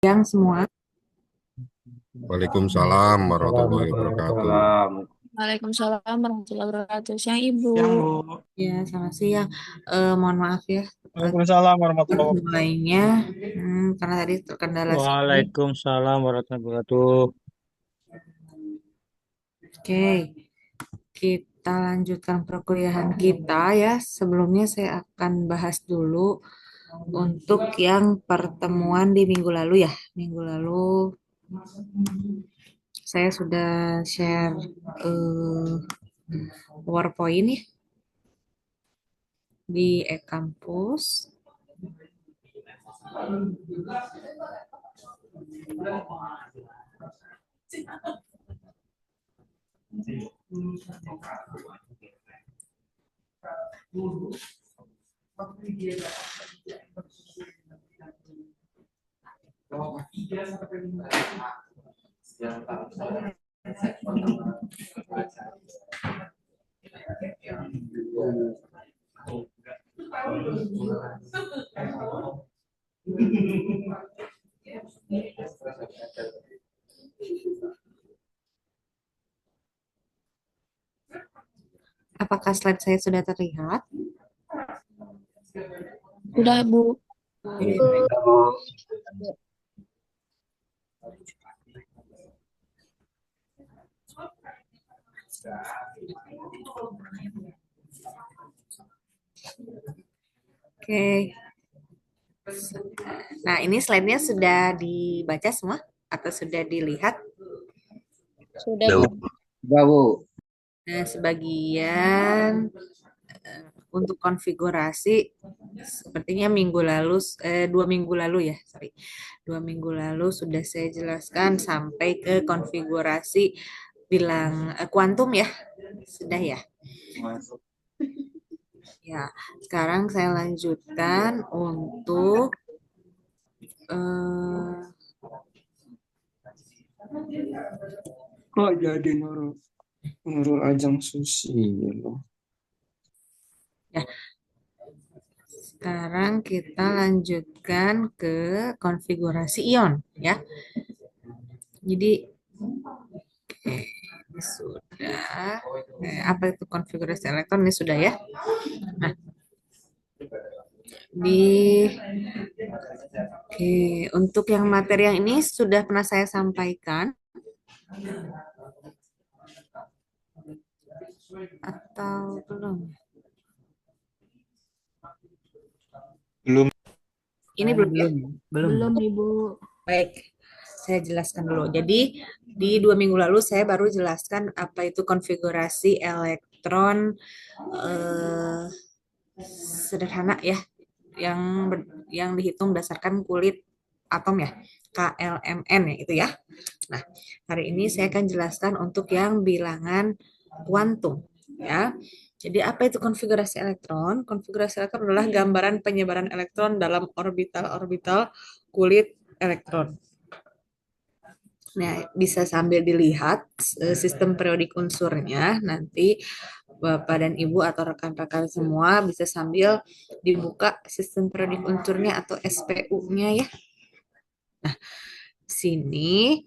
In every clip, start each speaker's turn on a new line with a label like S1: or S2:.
S1: Yang semua.
S2: Waalaikumsalam warahmatullahi wabarakatuh.
S3: Waalaikumsalam.
S4: Waalaikumsalam warahmatullahi wabarakatuh. Siang Ibu.
S3: Siang, Bu.
S1: Ya, selamat siang. Mohon maaf ya,
S3: Waalaikumsalam warahmatullahi wabarakatuh.
S1: mulainya karena tadi terkendala sinyal.
S3: Waalaikumsalam warahmatullahi wabarakatuh.
S1: Oke, kita lanjutkan perkuliahan kita ya. Sebelumnya saya akan bahas dulu untuk yang pertemuan di minggu lalu ya. Minggu lalu saya sudah share eh, PowerPoint ya di e-kampus. Apakah slide saya sudah terlihat?
S4: Sudah Bu.
S1: Oke. Nah, ini slide-nya sudah dibaca semua atau sudah dilihat?
S4: Sudah Bu.
S3: Enggak, Bu.
S1: Nah, sebagian untuk konfigurasi sepertinya minggu lalu, 2 minggu lalu ya, sorry. 2 minggu lalu sudah saya jelaskan sampai ke konfigurasi bilang kuantum ya, sudah ya. Ya, sekarang saya lanjutkan untuk
S3: Kok jadi Nurul? Nurul Ajeng Susilo.
S1: ya, sekarang kita lanjutkan ke konfigurasi ion ya. Jadi ini sudah apa itu konfigurasi elektron ini sudah ya. Nah, di oke, untuk yang materi yang ini sudah pernah saya sampaikan atau belum?
S3: Belum.
S1: Ini belum ya?
S4: Belum Ibu.
S1: Baik, saya jelaskan dulu. Jadi di 2 minggu lalu saya baru jelaskan apa itu konfigurasi elektron eh, sederhana ya, yang dihitung berdasarkan kulit atom ya, KLMN ya itu ya. Nah, hari ini saya akan jelaskan untuk yang bilangan kuantum ya. Jadi apa itu konfigurasi elektron? Konfigurasi elektron adalah gambaran penyebaran elektron dalam orbital-orbital kulit elektron. Nah, bisa sambil dilihat sistem periodik unsurnya. Nanti Bapak dan Ibu atau rekan-rekan semua bisa sambil dibuka sistem periodik unsurnya atau SPU-nya ya. Nah, sini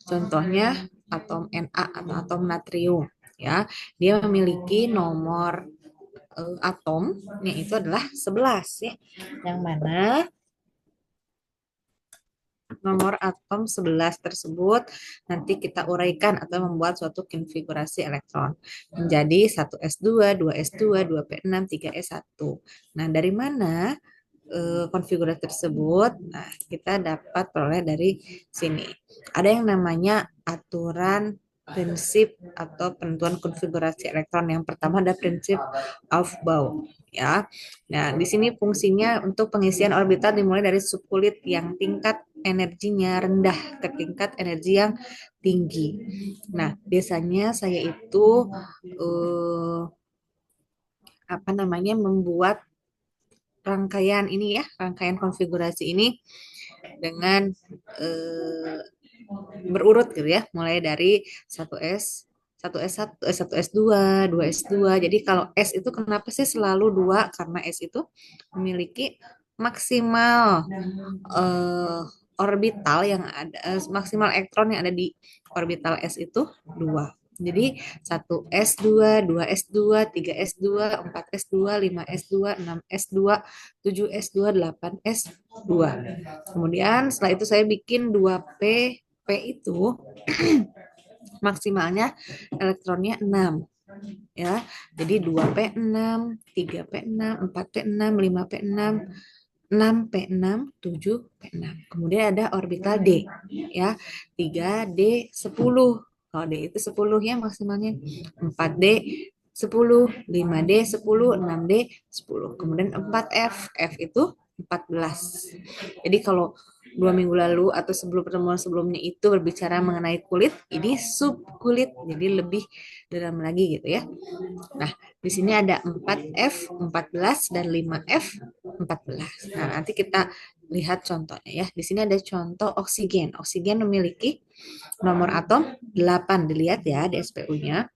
S1: contohnya atom Na atau atom natrium ya. Dia memiliki nomor atomnya itu adalah 11 ya. Yang mana nomor atom 11 tersebut nanti kita uraikan atau membuat suatu konfigurasi elektron menjadi 1s2, 2s2, 2p6, 3s1. Nah, dari mana konfigurasi tersebut? Nah, kita dapat peroleh dari sini. Ada yang namanya aturan prinsip atau penentuan konfigurasi elektron. Yang pertama ada prinsip Aufbau ya. Nah, di sini fungsinya untuk pengisian orbital dimulai dari subkulit yang tingkat energinya rendah ke tingkat energi yang tinggi. Nah, biasanya saya itu eh, apa namanya membuat rangkaian ini ya, rangkaian konfigurasi ini dengan eh, berurut gitu ya, mulai dari 1S, 1S1, S1S2, 2S2. Jadi kalau S itu kenapa sih selalu 2? Karena S itu memiliki maksimal eh, orbital yang ada maksimal elektron yang ada di orbital S itu 2. Jadi 1s2, 2s2, 3s2, 4s2, 5s2, 6s2, 7s2, 8s2. Kemudian setelah itu saya bikin 2p. P itu maksimalnya elektronnya 6 ya. Jadi 2p6, 3p6, 4p6, 5p6, 6p6, 7p6. Kemudian ada orbital D ya. 3d10. Kalau D itu 10 ya maksimalnya. 4d 10, 5d 10, 6d 10. Kemudian 4f. F itu 14. Jadi kalau 2 minggu lalu atau sebelum pertemuan sebelumnya itu berbicara mengenai kulit, ini subkulit, jadi lebih dalam lagi gitu ya. Nah, di sini ada 4F, 14, dan 5F, 14. Nah, nanti kita lihat contohnya ya. Di sini ada contoh oksigen. Oksigen memiliki nomor atom 8. Dilihat ya di SPU-nya.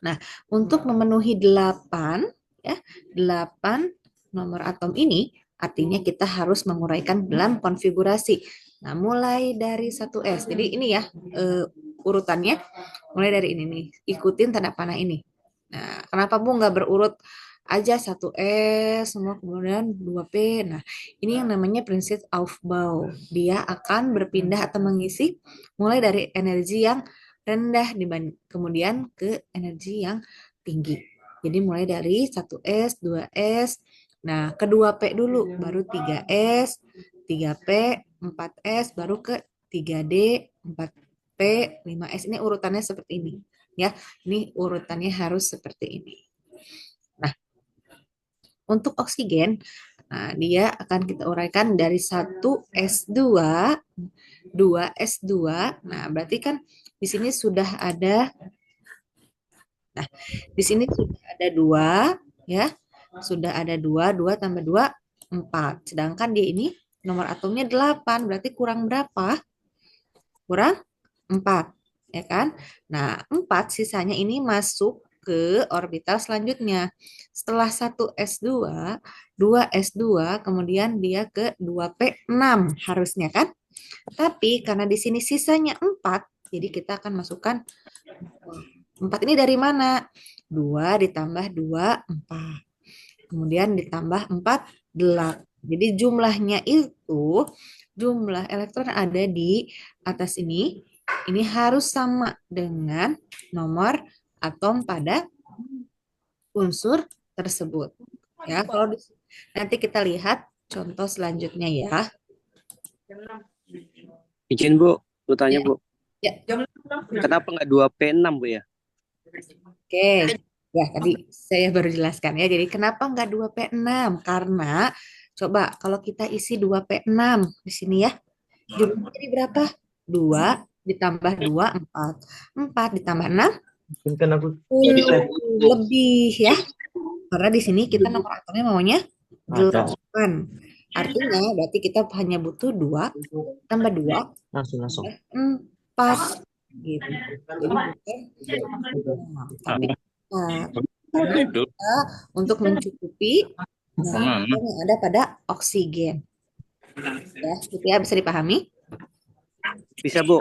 S1: Nah, untuk memenuhi 8, ya, 8 nomor atom ini, artinya kita harus menguraikan dalam konfigurasi. Nah, mulai dari 1S. Jadi ini ya, urutannya mulai dari ini nih. Ikutin tanda panah ini. Nah, kenapa Bu nggak berurut aja 1S, semua kemudian 2P. Nah, ini yang namanya prinsip Aufbau. Dia akan berpindah atau mengisi mulai dari energi yang rendah kemudian ke energi yang tinggi. Jadi mulai dari 1S, 2S, nah kedua P dulu, baru 3S, 3P, 4S, baru ke 3D, 4P, 5S. Ini urutannya seperti ini. Ya, ini urutannya harus seperti ini. Nah, untuk oksigen, nah, dia akan kita uraikan dari 1S2, 2S2. Nah, berarti kan di sini sudah ada, nah, di sini sudah ada 2, ya. Sudah ada 2, 2 tambah 2, 4. Sedangkan dia ini nomor atomnya 8, berarti kurang berapa? Kurang 4, ya kan? Nah, 4 sisanya ini masuk ke orbital selanjutnya. Setelah 1s2, 2s2, kemudian dia ke 2p6 harusnya kan? Tapi karena di sini sisanya 4, jadi kita akan masukkan 4 ini dari mana? 2 ditambah 2, 4. Kemudian ditambah 4, 8. Jadi jumlahnya itu, jumlah elektron ada di atas ini harus sama dengan nomor atom pada unsur tersebut. Ya, kalau nanti kita lihat contoh selanjutnya ya.
S5: Izin Bu, mau tanya
S1: Ya.
S5: Bu.
S1: Ya.
S5: Kenapa nggak 2P6 Bu ya?
S1: Oke, ya tadi saya baru jelaskan ya. Jadi kenapa nggak 2P6? Karena coba kalau kita isi 2P6 di sini ya. Jumlahnya jadi berapa? 2 ditambah 2, 4. 4 ditambah 6, 10 lebih ya. Karena di sini kita nomor atomnya maunya 8. Artinya berarti kita hanya butuh 2 tambah 2
S3: Langsung.
S1: 4 gitu. Jadi bukan 6, tapi 4. Karena kita untuk mencukupi yang ada pada oksigen. Ya, gitu ya, bisa dipahami?
S5: Bisa Bu.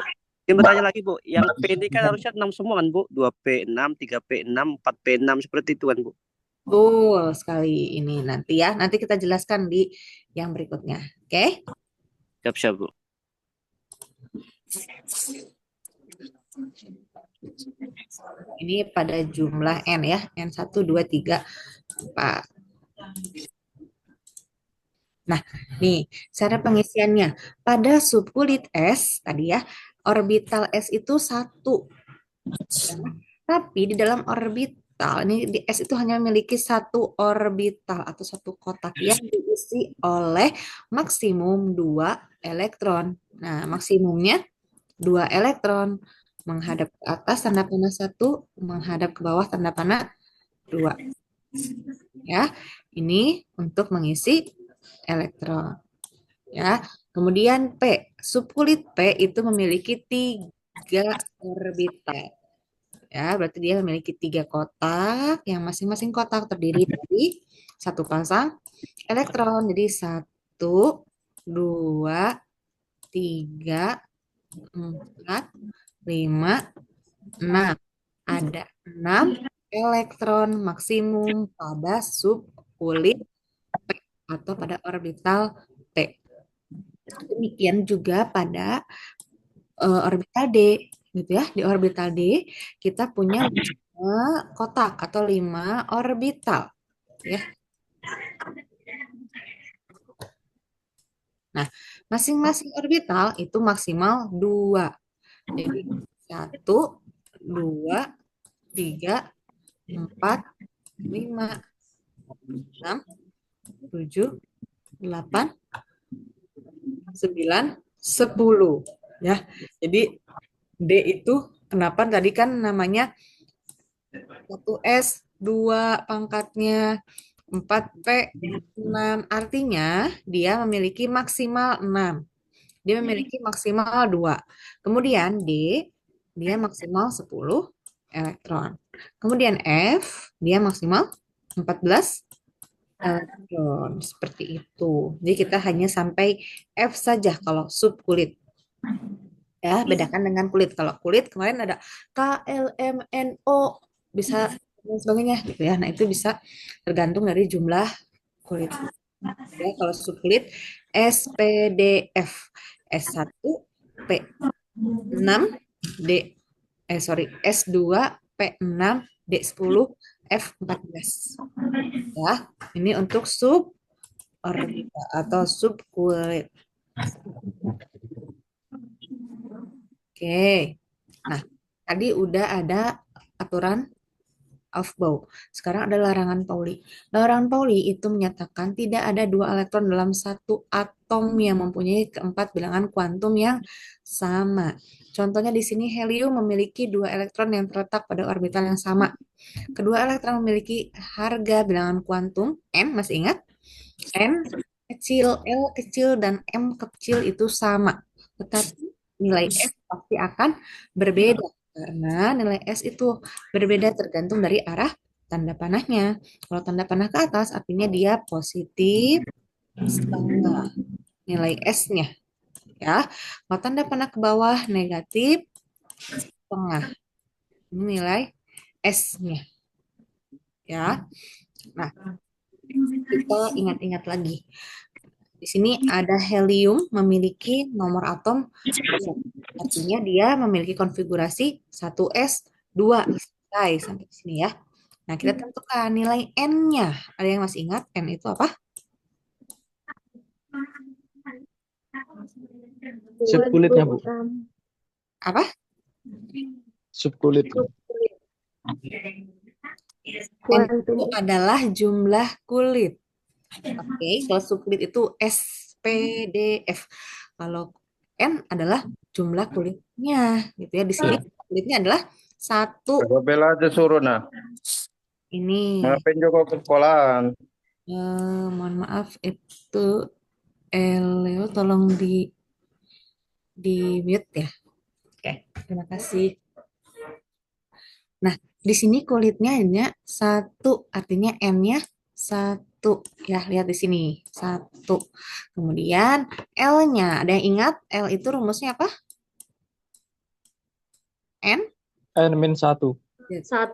S5: Ini bertanya lagi Bu, yang P ini kan harusnya 6 semua kan Bu? 2P6, 3P6, 4P6 seperti itu kan Bu?
S1: Betul sekali ini nanti ya. Nanti kita jelaskan di yang berikutnya. Oke?
S5: Siap-siap Bu.
S1: Ini pada jumlah N ya. N1, 2, 3, 4. Nah, nih cara pengisiannya. Pada subkulit S tadi ya, orbital S itu 1. Tapi di dalam orbital, ini di S itu hanya memiliki 1 orbital atau 1 kotak yang diisi oleh maksimum 2 elektron. Nah, maksimumnya 2 elektron. Menghadap ke atas tanda panah 1, menghadap ke bawah tanda panah 2. Ya, ini untuk mengisi elektron. Ya, kemudian P, subkulit P itu memiliki 3 orbital. Ya, berarti dia memiliki 3 kotak, yang masing-masing kotak terdiri dari 1 pasang elektron. Jadi 1, 2, 3, 4, 5, 6. Ada 6 elektron maksimum pada subkulit P atau pada orbital P. Demikian juga pada orbital D, gitu ya. Di orbital D kita punya 5 kotak atau 5 orbital, ya. Nah, masing-masing orbital itu maksimal 2. Jadi 1, 2, 3, 4, 5, 6, 7, 8, 9, 10. Ya, jadi D itu kenapa tadi kan namanya 1S, 2 pangkatnya, 4P, 6. Artinya dia memiliki maksimal 6. Dia memiliki maksimal 2. Kemudian D, dia maksimal 10 elektron. Kemudian F, dia maksimal 14 elektron. Seperti itu. Jadi kita hanya sampai F saja kalau subkulit. Ya, bedakan dengan kulit. Kalau kulit kemarin ada KLMNO, bisa dan sebagainya gitu ya. Nah, itu bisa tergantung dari jumlah kulit. Ya, kalau subkulit SPDF S1 P6 D S2 P6 D10 F14. Ya, ini untuk sub orbita atau subkulit. Oke. Nah, tadi udah ada aturan Aufbau. Sekarang ada larangan Pauli. Larangan Pauli itu menyatakan tidak ada 2 elektron dalam satu atom yang mempunyai keempat bilangan kuantum yang sama. Contohnya di sini helium memiliki 2 elektron yang terletak pada orbital yang sama. Kedua elektron memiliki harga bilangan kuantum n, masih ingat? N kecil, L kecil, dan M kecil itu sama. Tetapi nilai S pasti akan berbeda karena nilai S itu berbeda tergantung dari arah tanda panahnya. Kalau tanda panah ke atas artinya dia positif setengah nilai S-nya, ya. Kalau tanda panah ke bawah negatif setengah. Ini nilai S-nya, ya. Nah, kita ingat-ingat lagi. Di sini ada helium memiliki nomor atom 2. Artinya dia memiliki konfigurasi 1s2. Selesai sampai sini ya. Nah, kita tentukan nilai N-nya. Ada yang masih ingat N itu apa?
S3: Subkulitnya, Bu.
S1: Apa?
S3: Subkulit.
S1: N itu adalah jumlah kulit. Oke, kalau subkulit itu SPDF. Kalau N adalah jumlah kulitnya, gitu ya. Di sini kulitnya adalah 1.
S6: Coba bela aja suruh nah.
S1: Ini,
S6: Ngapain Joko ke sekolahan?
S1: mohon maaf itu Leo tolong di mute ya. Oke, terima kasih. Nah, di sini kulitnya hanya 1, artinya N-nya 1. Ya, lihat di sini, 1. Kemudian L-nya, ada yang ingat L itu rumusnya apa? N?
S3: N-1.
S1: 1.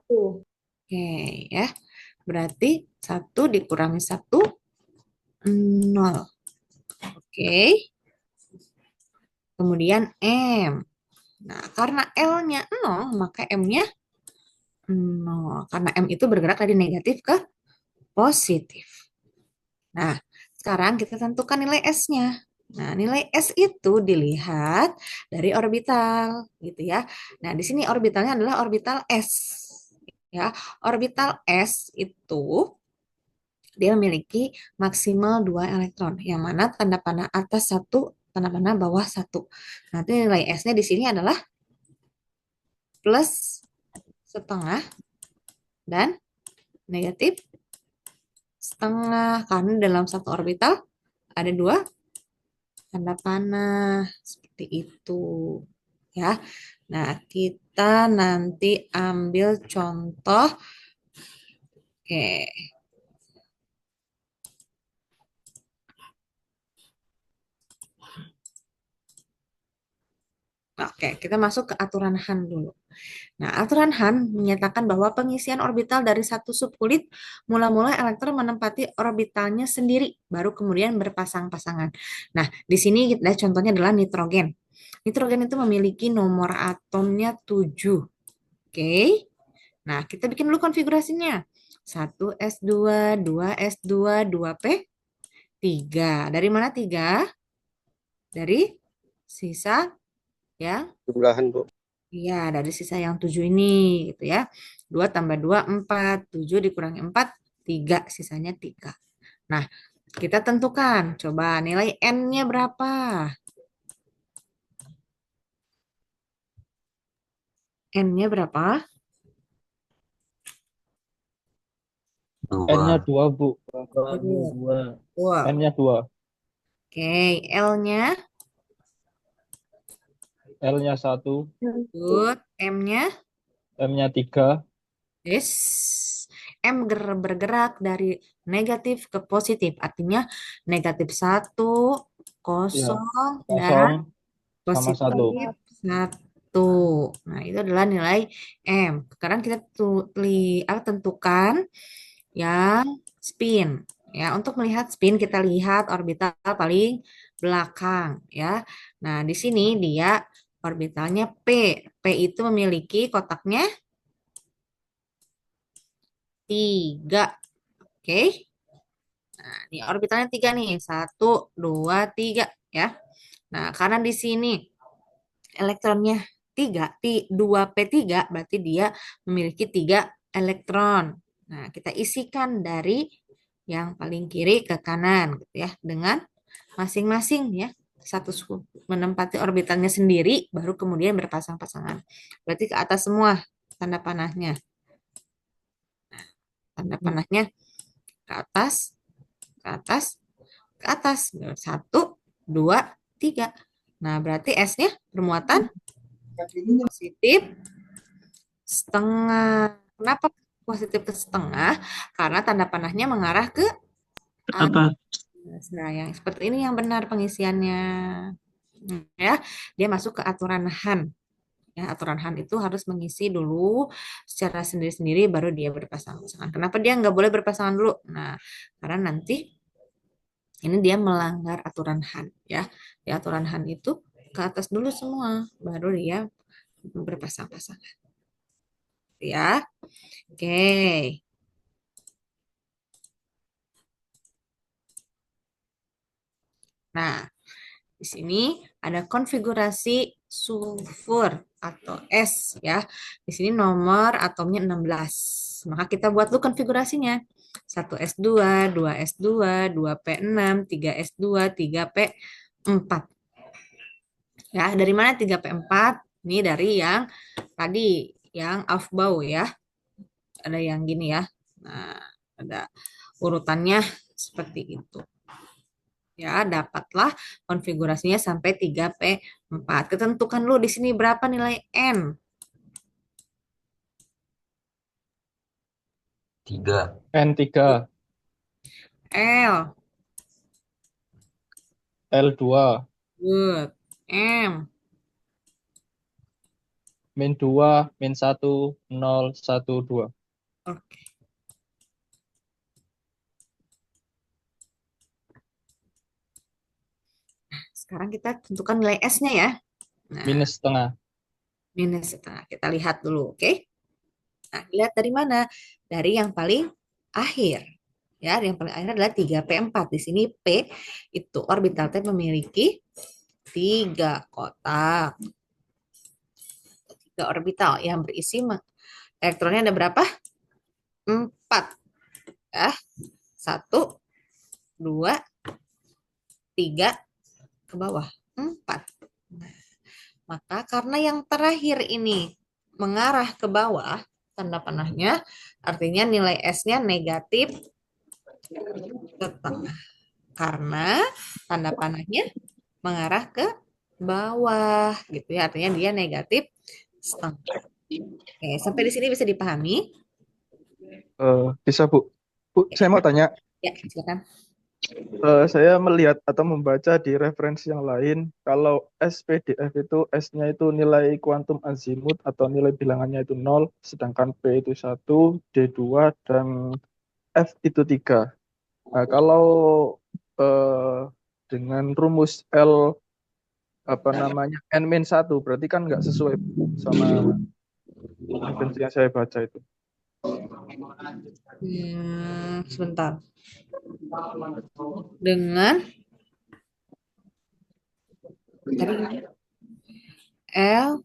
S1: Oke, ya. Berarti 1 dikurangi 1, 0. Oke. Kemudian M. Nah, karena L-nya 0, maka M-nya 0. Karena M itu bergerak dari negatif ke positif. Nah, sekarang kita tentukan nilai S-nya. Nah, nilai S itu dilihat dari orbital, gitu ya. Nah, di sini orbitalnya adalah orbital S. Ya, orbital S itu dia memiliki maksimal 2 elektron, yang mana tanda panah atas 1, tanda panah bawah 1. Nanti nilai S-nya di sini adalah plus setengah dan negatif setengah, karena dalam satu orbital ada 2 tanda panah seperti itu, ya. Nah, kita nanti ambil contoh. Oke. Oke, kita masuk ke aturan Han dulu. Nah, aturan Han menyatakan bahwa pengisian orbital dari satu subkulit mula-mula elektron menempati orbitalnya sendiri, baru kemudian berpasang-pasangan. Nah, di sini kita contohnya adalah nitrogen. Nitrogen itu memiliki nomor atomnya 7. Oke. Nah, kita bikin dulu konfigurasinya. 1s2, 2s2, 2p, 3. Dari mana 3? Dari sisa yang
S5: Jumlahan, Bu.
S1: iya, dari sisa yang 7 ini gitu ya. 2 tambah 2, 4. 7 dikurangi 4, 3. Sisanya 3. Nah, kita tentukan. Coba nilai N-nya berapa? N-nya berapa?
S2: Dua.
S3: N-nya 2, Bu.
S1: Dua.
S3: N-nya 2.
S1: Oke, L-nya,
S3: L-nya 1.
S1: good. M-nya,
S3: M-nya 3.
S1: yes. M bergerak dari negatif ke positif. Artinya negatif 1,
S3: Ya,
S1: kosong, dan
S3: 0 sama 1.
S1: positif 1. Nah, itu adalah nilai M. Sekarang kita tentukan yang spin. Ya, untuk melihat spin kita lihat orbital paling belakang ya. Nah, di sini dia orbitalnya P. P itu memiliki kotaknya 3. Oke. Nah, ini orbitalnya 3 nih. 1, 2, 3 ya. Nah, karena di sini elektronnya 3, 2p3 berarti dia memiliki 3 elektron. Nah, kita isikan dari yang paling kiri ke kanan gitu ya dengan masing-masing ya. Satu menempati orbitalnya sendiri baru kemudian berpasang-pasangan. Berarti ke atas semua tanda panahnya. Tanda panahnya ke atas, ke atas, ke atas. 1, 2, 3. Nah, berarti S-nya bermuatan positif setengah. Kenapa positif ke setengah? Karena tanda panahnya mengarah ke atas. Nah, yang seperti ini yang benar pengisiannya. Ya, dia masuk ke aturan Han. Ya, aturan Han itu harus mengisi dulu secara sendiri-sendiri baru dia berpasangan. Kenapa dia nggak boleh berpasangan dulu? Nah, karena nanti ini dia melanggar aturan Han. Ya, di aturan Han itu ke atas dulu semua, baru dia berpasang-pasangan. Ya, oke. Nah, di sini ada konfigurasi sulfur atau S ya. Di sini nomor atomnya 16. Maka kita buat dulu konfigurasinya. 1s2, 2s2, 2p6, 3s2, 3p4. Ya, dari mana 3p4? Ini dari yang tadi, yang Aufbau ya. Ada yang gini ya. Nah, ada urutannya seperti itu. Ya, dapatlah konfigurasinya sampai 3p4. Ketentukan lu di sini berapa nilai N?
S2: 3.
S3: N3.
S1: L,
S3: L2.
S1: good. M,
S3: -2, -1, 0, 1, 2.
S1: oke. Sekarang kita tentukan nilai S-nya ya. Nah,
S3: Minus setengah.
S1: minus setengah. Kita lihat dulu, oke? Nah, lihat dari mana? Dari yang paling akhir. Ya, yang paling akhir adalah 3p4. Di sini P itu orbital T memiliki 3 kotak. 3 orbital yang berisi elektronnya ada berapa? 4. Ya. 1, 2, 3 ke bawah. 4. Nah, maka karena yang terakhir ini mengarah ke bawah, tanda panahnya, artinya nilai S-nya negatif setengah. Karena tanda panahnya mengarah ke bawah, gitu ya. Artinya dia negatif setengah. Oke, sampai di sini bisa dipahami?
S3: Bisa, Bu. Bu, saya mau tanya.
S1: Ya, silakan.
S7: Saya melihat atau membaca di referensi yang lain, kalau SPDF itu S-nya itu nilai kuantum azimut atau nilai bilangannya itu 0, sedangkan P itu 1, D2, dan F itu 3. Nah, kalau eh, dengan rumus L apa namanya N-1 berarti kan nggak sesuai sama referensi yang saya baca itu.
S1: Sebentar. Dengan tadi L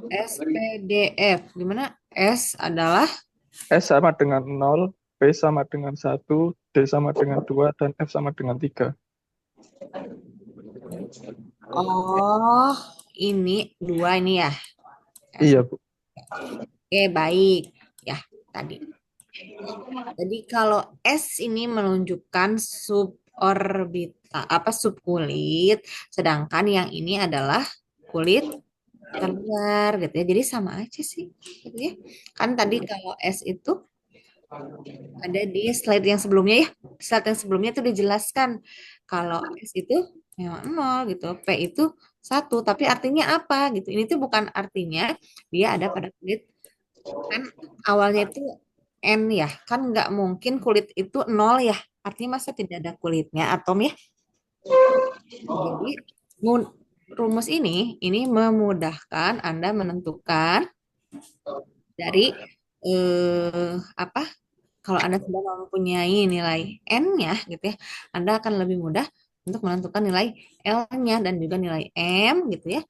S1: SPDF, gimana? S adalah
S7: S sama dengan 0, P sama dengan 1, D sama dengan 2, dan F sama dengan 3.
S1: oh ini 2 ini ya.
S7: Iya, Bu.
S1: Oke, baik. Ya, tadi. Jadi kalau S ini menunjukkan subkulit, sedangkan yang ini adalah kulit terluar gitu ya. Jadi sama aja sih, gitu ya. Kan tadi kalau S itu ada di slide yang sebelumnya ya. Slide yang sebelumnya itu dijelaskan kalau S itu memang 0 gitu, P itu 1, tapi artinya apa gitu. Ini tuh bukan artinya dia ada pada kulit, kan awalnya itu N ya, kan nggak mungkin kulit itu 0 ya. Artinya masa tidak ada kulitnya atom ya. Jadi rumus ini memudahkan Anda menentukan dari apa, kalau Anda sudah mempunyai nilai N-nya gitu ya, Anda akan lebih mudah untuk menentukan nilai L-nya dan juga nilai M gitu ya.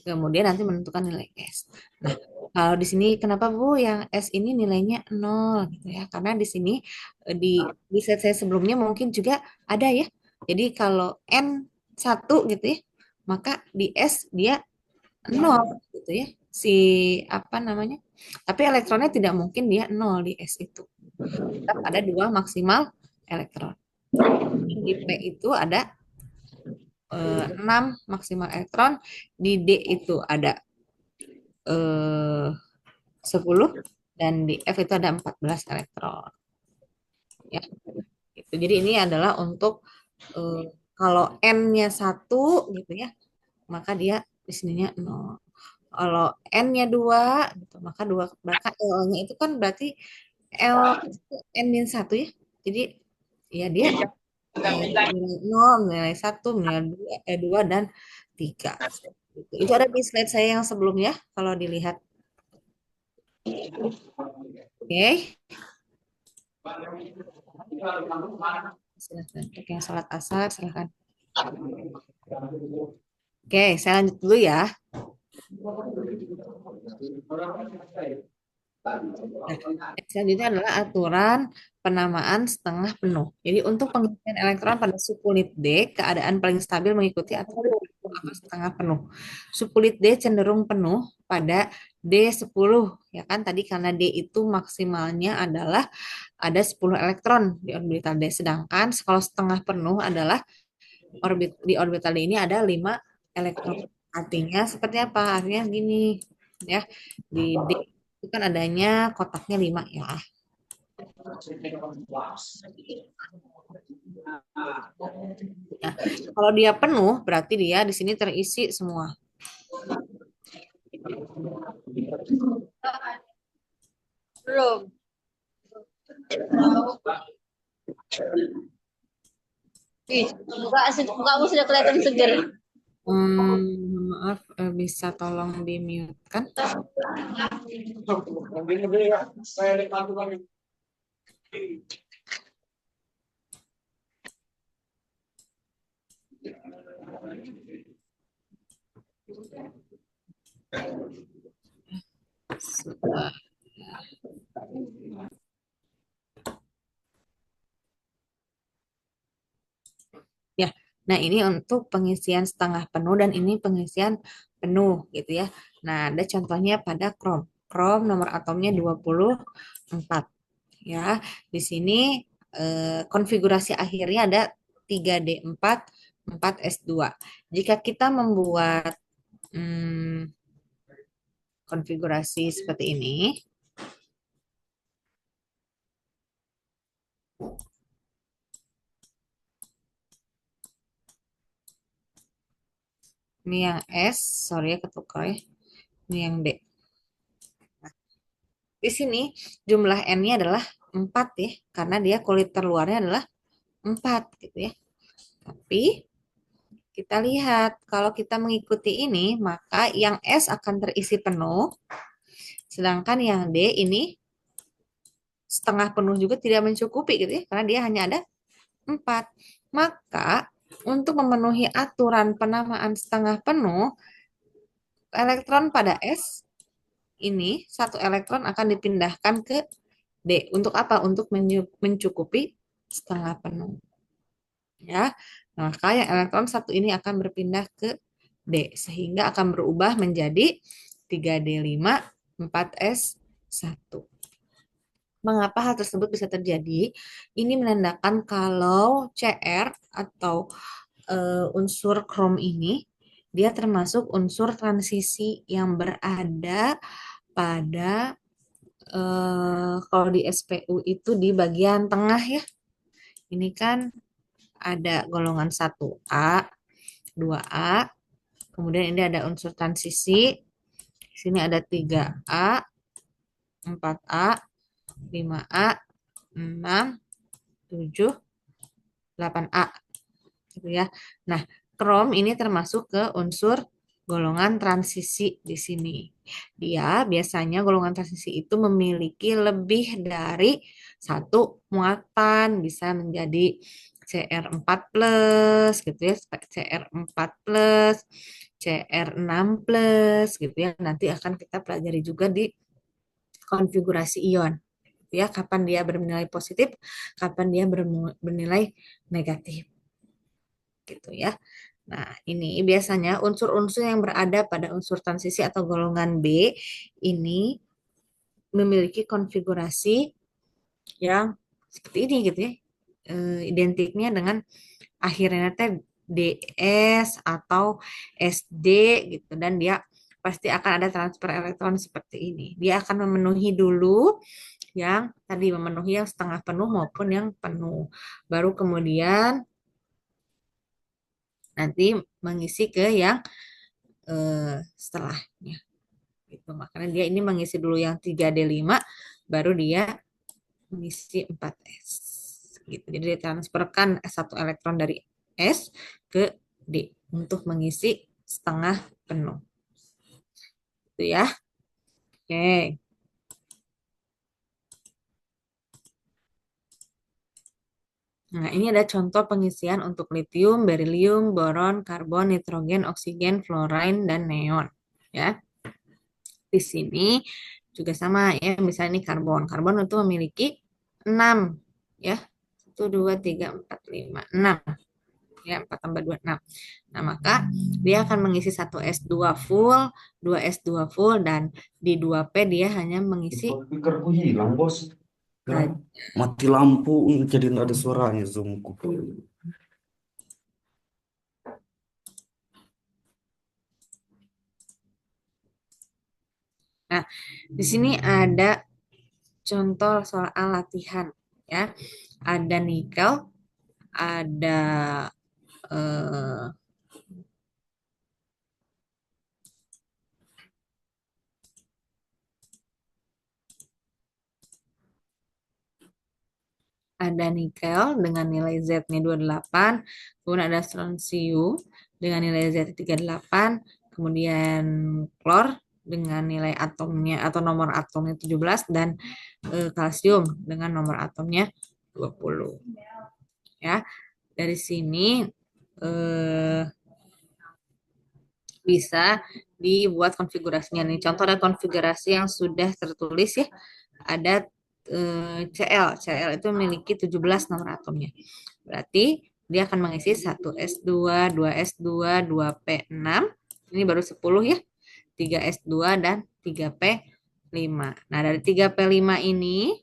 S1: Kemudian nanti menentukan nilai S. Nah, kalau di sini kenapa Bu yang S ini nilainya 0 gitu ya? Karena di sini di set saya sebelumnya mungkin juga ada ya. Jadi kalau N1 gitu ya, maka di S dia 0 gitu ya. Si apa namanya? Tapi elektronnya tidak mungkin dia 0 di S itu. Tetap ada 2 maksimal elektron. Di P itu ada 6 maksimal elektron, di D itu ada 10, dan di F itu ada 14 elektron. Ya, gitu. Jadi ini adalah untuk kalau N-nya 1 gitu ya, maka dia di sininya 0. Kalau N-nya 2 gitu, maka 2, maka L-nya itu kan berarti L N-1 ya. Jadi ya dia nilai 0, nilai 1, nilai 2, dan 3. Itu ada di slide saya yang sebelumnya kalau dilihat. Oke. Silahkan. Oke, yang sholat asar, silahkan. Oke, saya lanjut dulu ya. Nah, selanjutnya adalah aturan penamaan setengah penuh. Jadi untuk pengisian elektron pada subunit D, keadaan paling stabil mengikuti aturan atau setengah penuh. Subunit D cenderung penuh pada D10, ya kan? Tadi karena D itu maksimalnya adalah ada 10 elektron di orbital D, sedangkan kalau setengah penuh adalah di orbital D ini ada 5 elektron. Artinya seperti apa? Artinya gini, ya. Di D itu kan adanya kotaknya 5 ya. Nah, kalau dia penuh berarti dia di sini terisi semua.
S8: Belum. Ih, mukamu sudah kelihatan segar.
S1: Maaf, bisa tolong di-mute kan? Ya, nah ini untuk pengisian setengah penuh dan ini pengisian penuh gitu ya. Nah, ada contohnya pada krom. Krom nomor atomnya 24. Ya, di sini konfigurasi akhirnya ada 3D4, 4S2. Jika kita membuat konfigurasi seperti ini, Ini yang S, sorry ya ketukar ya. Ini yang D. Di sini jumlah N-nya adalah 4 ya, karena dia kulit terluarnya adalah 4 gitu ya. Tapi kita lihat kalau kita mengikuti ini, maka yang S akan terisi penuh, sedangkan yang D ini setengah penuh juga tidak mencukupi gitu ya, karena dia hanya ada 4. Maka untuk memenuhi aturan penamaan setengah penuh, elektron pada S ini satu elektron akan dipindahkan ke D. Untuk apa? Untuk mencukupi setengah penuh. Ya, maka yang elektron satu ini akan berpindah ke D, sehingga akan berubah menjadi 3D5 4S1. Mengapa hal tersebut bisa terjadi? Ini menandakan kalau Cr atau unsur krom ini dia termasuk unsur transisi yang berada pada kalau di SPU itu di bagian tengah ya. Ini kan ada golongan 1A, 2A, kemudian ini ada unsur transisi. Di sini ada 3A, 4A, 5A, 6, 7, 8A. Gitu ya. Nah, krom ini termasuk ke unsur golongan transisi di sini. Dia biasanya golongan transisi itu memiliki lebih dari satu muatan, bisa menjadi CR4 plus gitu ya, CR4 plus, CR6 plus gitu ya. Nanti akan kita pelajari juga di konfigurasi ion. Ya, kapan dia bernilai positif, kapan dia bernilai negatif. Gitu ya. Nah, ini biasanya unsur-unsur yang berada pada unsur transisi atau golongan B ini memiliki konfigurasi yang seperti ini gitu ya. Identiknya dengan akhirnya teh DS atau SD gitu, dan dia pasti akan ada transfer elektron seperti ini. Dia akan memenuhi dulu yang tadi, memenuhi yang setengah penuh maupun yang penuh. Baru kemudian nanti mengisi ke yang setelahnya. Gitu. Makanya dia ini mengisi dulu yang 3D5, baru dia mengisi 4S. Gitu. Jadi ditransferkan satu elektron dari S ke D untuk mengisi setengah penuh. Itu ya. Oke. Nah, ini ada contoh pengisian untuk litium, berilium, boron, karbon, nitrogen, oksigen, fluorine, dan neon. Ya. Di sini juga sama ya, misalnya ini karbon. Karbon itu memiliki 6 ya. 1, 2, 3, 4, 5, 6. Ya, 4 tambah 2, 6. Nah, maka dia akan mengisi 1S2 full, 2S2 full, dan di 2P dia hanya mengisi
S9: Speakerku hilang, bos. Mati lampu, jadi nggak ada suaranya Zoomku.
S1: Nah, di sini ada contoh soal latihan ya. Ada nikel, ada nikel dengan nilai Z-nya 28, kemudian ada strontium dengan nilai Z 38, kemudian klor dengan nilai atomnya atau nomor atomnya 17, dan kalsium dengan nomor atomnya 20. Ya, dari sini bisa dibuat konfigurasinya nih. Contoh ada konfigurasi yang sudah tertulis ya. Ada Cl itu memiliki 17 nomor atomnya. Berarti dia akan mengisi 1S2, 2S2, 2P6. Ini baru 10 ya. 3S2 dan 3P5. Nah, dari 3P5 ini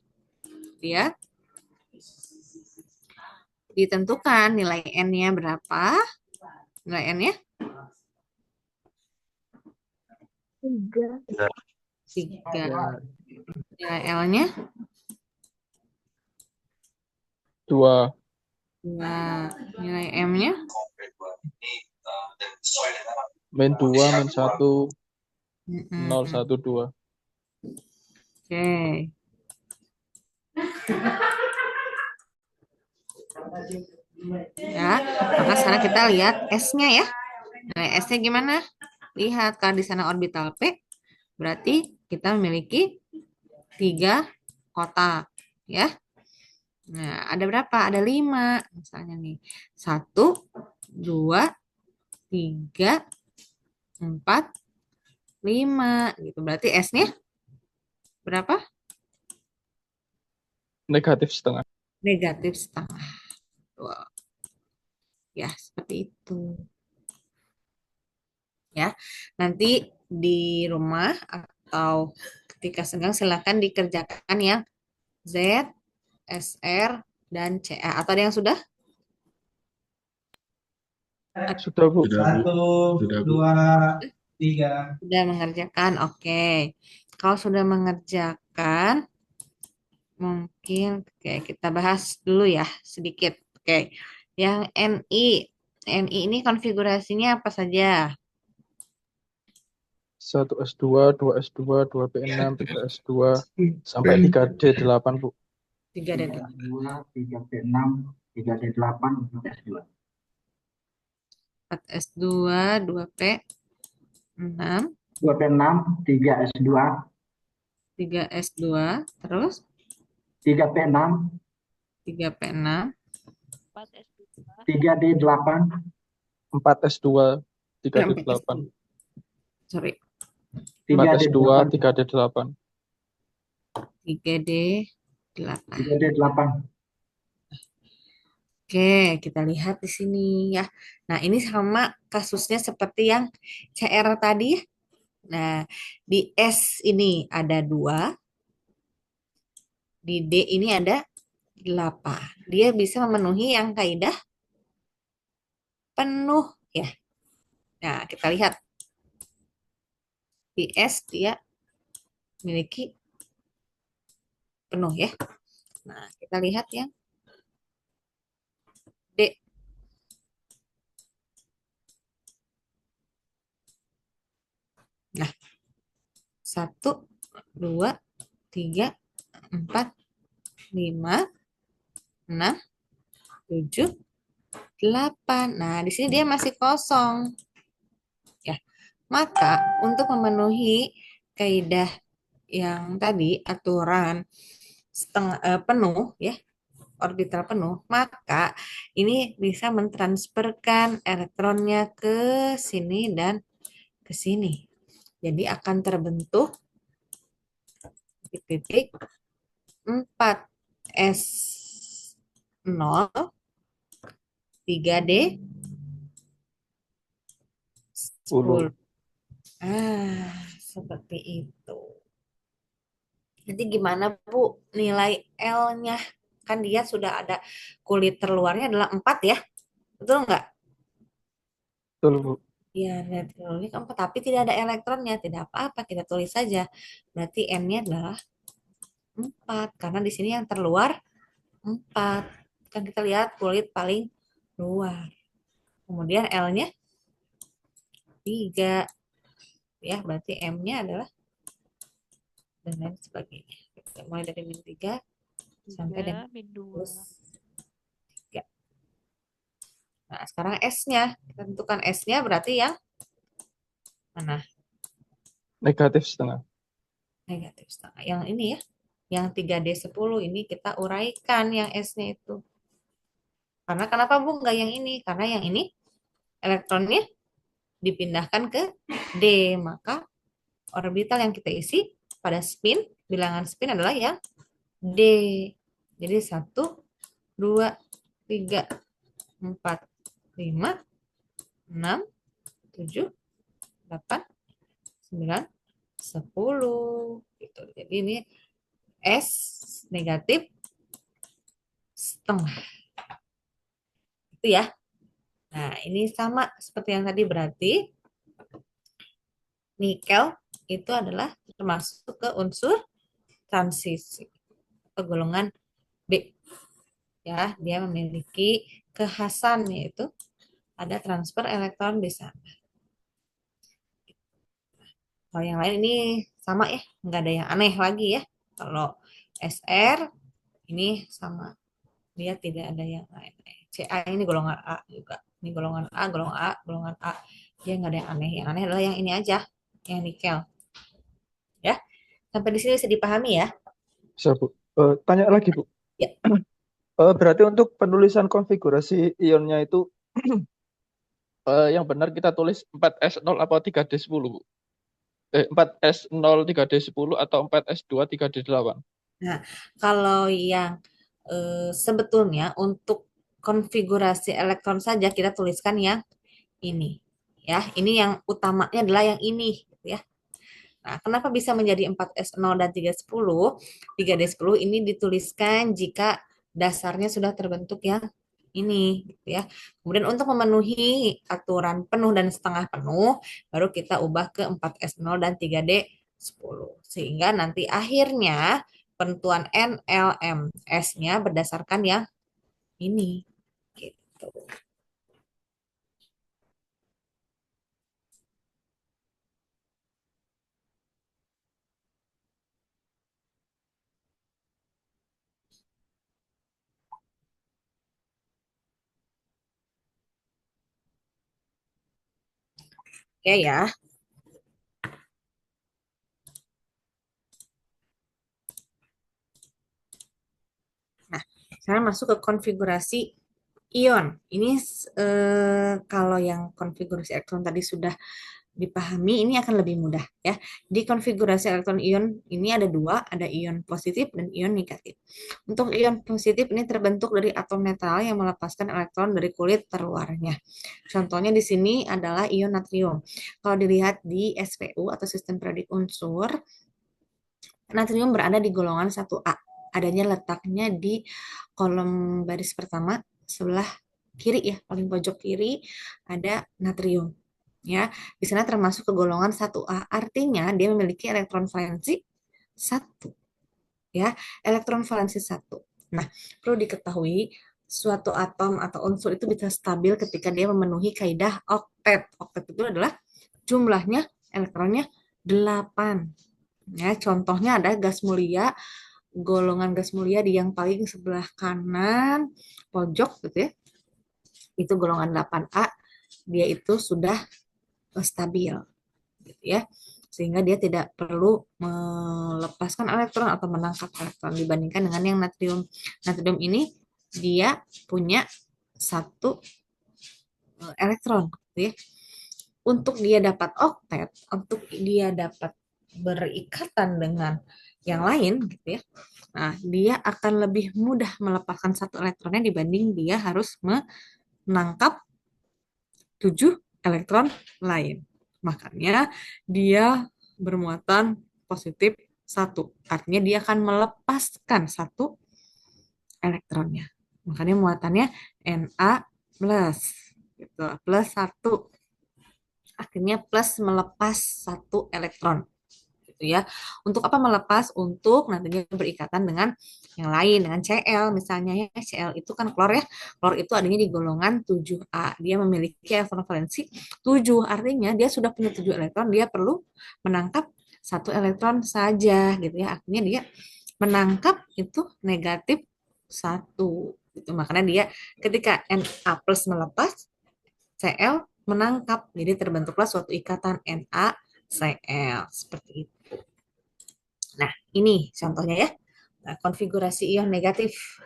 S1: dia ditentukan nilai N-nya berapa. Nilai N-nya 3. Nilai L-nya
S7: 2.
S1: Nilai M-nya
S7: min 2, min 1,
S1: Mm-mm.
S7: 0, 1, 2.
S1: Oke. Ya, maka sekarang kita lihat S-nya ya. Nah, S-nya gimana? Lihat, kalau di sana orbital P, berarti kita memiliki 3 kotak. Ya. Nah, ada berapa? Ada 5. Misalnya nih. 1, 2, 3, 4, 5. Gitu. Berarti S-nya berapa?
S7: Negatif setengah.
S1: Negatif setengah. Wow. Ya, seperti itu. Ya, nanti di rumah atau ketika senggang silakan dikerjakan yang Z, SR, dan CA. Atau ada yang sudah?
S7: Sudah, Bu.
S2: Sudah, Bu. Sudah, Bu.
S1: Sudah mengerjakan. Oke. Kalau sudah mengerjakan, mungkin oke, kita bahas dulu ya sedikit. Oke. Yang NI. NI ini konfigurasinya apa saja?
S7: 1 S2, 2 S2, 2 P6, 3 S2, sampai 3 D8, Bu.
S1: 3 dan
S10: 2, 3 P6, 3 D8, 4 S2.
S1: 4 S2, 2 P6,
S10: 2 P6, 3 S2,
S1: 3 S2, terus
S10: 3 P6,
S1: 3 P6,
S10: 3 D8,
S7: 4 S2, 3
S1: 4
S7: D8.
S1: sorry,
S10: 3
S7: 4 S2,
S10: D8,
S7: 3 D8.
S1: 3D8.
S10: 3 D8.
S1: Oke, kita lihat di sini ya. Nah, ini sama kasusnya seperti yang CR tadi ya. Nah, di S ini ada 2, di D ini ada 8. Dia bisa memenuhi yang kaidah penuh ya. Nah, kita lihat di S dia memiliki penuh ya. Nah, kita lihat yang D. Nah, 1, 2, 3, 4, 5, 6, 7, 8. Nah, di sini dia masih kosong. Ya. Maka untuk memenuhi kaidah yang tadi aturan penuh ya, orbital penuh, maka ini bisa mentransferkan elektronnya ke sini dan ke sini. Jadi akan terbentuk titik 4 S0 3D 10. Seperti itu. Nanti gimana Bu nilai L-nya? Kan dia sudah ada kulit terluarnya adalah 4 ya. Betul nggak?
S7: Betul, Bu.
S1: Ya, elektronik 4, tapi tidak ada elektronnya. Tidak apa-apa, kita tulis saja. Berarti N-nya adalah 4. Karena di sini yang terluar 4. Kan kita lihat kulit paling luar. Kemudian L-nya 3. Ya, berarti M-nya adalah dan lain sebagainya. Kita mulai dari min 3 sampai dengan
S4: min 2.
S1: plus 3. Nah, sekarang S-nya. Kita tentukan S-nya berarti yang mana?
S7: Negatif setengah.
S1: Negatif setengah. Yang ini ya. Yang 3D10 ini kita uraikan yang S-nya itu. Karena kenapa Bu nggak yang ini? Karena yang ini elektronnya dipindahkan ke D. Maka orbital yang kita isi pada spin, bilangan spin adalah yang D. Jadi 1, 2, 3, 4, 5, 6, 7, 8, 9, 10. Gitu. Jadi ini S negatif setengah. Itu ya. Nah, ini sama seperti yang tadi, berarti nikel itu adalah termasuk ke unsur transisi ke golongan B. Ya, dia memiliki kekhasan yaitu ada transfer elektron di sana. Kalau yang lain ini sama ya, nggak ada yang aneh lagi ya. Kalau SR ini sama, dia tidak ada yang aneh. CA ini golongan A juga. Ini golongan A, golongan A, golongan A. Dia nggak ada yang aneh. Yang aneh adalah yang ini aja, yang nikel. Ya, sampai di sini bisa dipahami ya.
S7: Bisa, Bu. Tanya lagi, Bu.
S1: Ya.
S7: Berarti untuk penulisan konfigurasi ionnya itu yang benar kita tulis 4S0 atau 3D10, Bu? 4S0 3D10 atau 4S2 3D8?
S1: Nah, kalau yang sebetulnya untuk konfigurasi elektron saja kita tuliskan yang ini. Ya, ini yang utamanya adalah yang ini, gitu ya. Nah, kenapa bisa menjadi 4S0 dan 310? 3D10 ini dituliskan jika dasarnya sudah terbentuk yang ini, gitu ya. Kemudian untuk memenuhi aturan penuh dan setengah penuh, baru kita ubah ke 4S0 dan 3D10. Sehingga nanti akhirnya penentuan NLMS-nya berdasarkan yang ini, gitu. Oke ya. Nah, sekarang masuk ke konfigurasi ion. Ini kalau yang konfigurasi elektron tadi sudah dipahami, ini akan lebih mudah ya. Di konfigurasi elektron ion ini ada dua, ada ion positif dan ion negatif. Untuk ion positif ini terbentuk dari atom netral yang melepaskan elektron dari kulit terluarnya. Contohnya di sini adalah ion natrium. Kalau dilihat di SPU atau sistem periodik unsur, natrium berada di golongan 1A. Adanya letaknya di kolom baris pertama sebelah kiri ya, paling pojok kiri ada natrium. Ya, di sana termasuk ke golongan 1A. Artinya dia memiliki elektron valensi 1. Ya, elektron valensi 1. Nah, perlu diketahui suatu atom atau unsur itu bisa stabil ketika dia memenuhi kaidah oktet. Oktet itu adalah jumlahnya elektronnya 8. Ya, contohnya ada gas mulia, golongan gas mulia di yang paling sebelah kanan pojok gitu ya. Itu golongan 8A, dia itu sudah stabil gitu ya. Sehingga dia tidak perlu melepaskan elektron atau menangkap elektron dibandingkan dengan yang natrium. Natrium ini dia punya 1 elektron gitu ya. Untuk dia dapat oktet, untuk dia dapat berikatan dengan yang lain gitu ya. Nah, dia akan lebih mudah melepaskan 1 elektronnya dibanding dia harus menangkap 7 elektron lain. Makanya dia bermuatan positif 1. Artinya dia akan melepaskan 1 elektronnya. Makanya muatannya Na plus. Gitu, plus 1. Akhirnya plus melepas 1 elektron. Gitu ya. Untuk apa melepas? Untuk nantinya berikatan dengan yang lain, dengan Cl misalnya ya. Cl itu kan klor ya. Klor itu adanya di golongan 7A. Dia memiliki elektron valensi 7. Artinya dia sudah punya 7 elektron, dia perlu menangkap 1 elektron saja gitu ya. Artinya dia menangkap itu negatif 1. Gitu. Makanya dia ketika Na plus melepas, Cl menangkap. Jadi terbentuklah suatu ikatan NaCl seperti itu. Nah, ini contohnya ya. Nah, konfigurasi ion negatif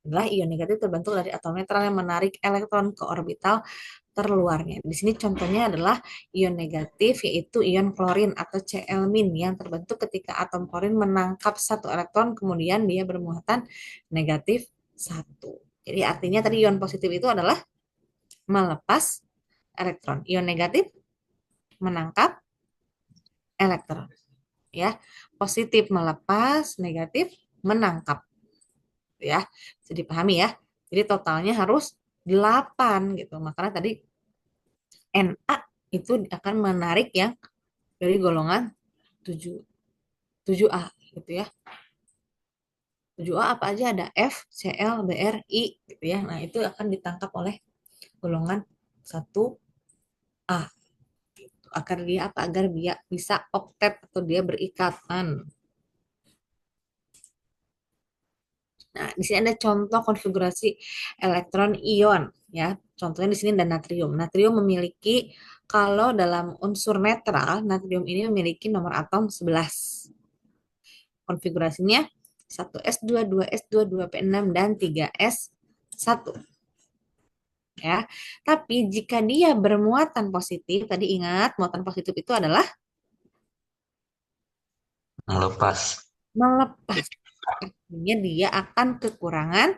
S1: adalah ion negatif terbentuk dari atom netral yang menarik elektron ke orbital terluarnya. Di sini contohnya adalah ion negatif yaitu ion klorin atau Cl- yang terbentuk ketika atom klorin menangkap 1 elektron kemudian dia bermuatan negatif 1. Jadi artinya tadi ion positif itu adalah melepas elektron. Ion negatif menangkap elektron. Ya, positif melepas, negatif menangkap. Ya, bisa dipahami ya. Jadi totalnya harus 8 gitu. Makanya tadi Na itu akan menarik yang dari golongan 7A gitu ya. 7A apa aja ada F, Cl, Br, I gitu ya. Nah, itu akan ditangkap oleh golongan 1A gitu. agar dia apa? Agar dia bisa oktet atau dia berikatan. Nah, di sini ada contoh konfigurasi elektron ion ya. Contohnya di sini ada natrium. Natrium memiliki kalau dalam unsur netral, natrium ini memiliki nomor atom 11. Konfigurasinya 1s2, 2s2, 2p6 dan 3s1. Ya. Tapi jika dia bermuatan positif, tadi ingat muatan positif itu adalah
S11: Melepas.
S1: melepas. Artinya dia akan kekurangan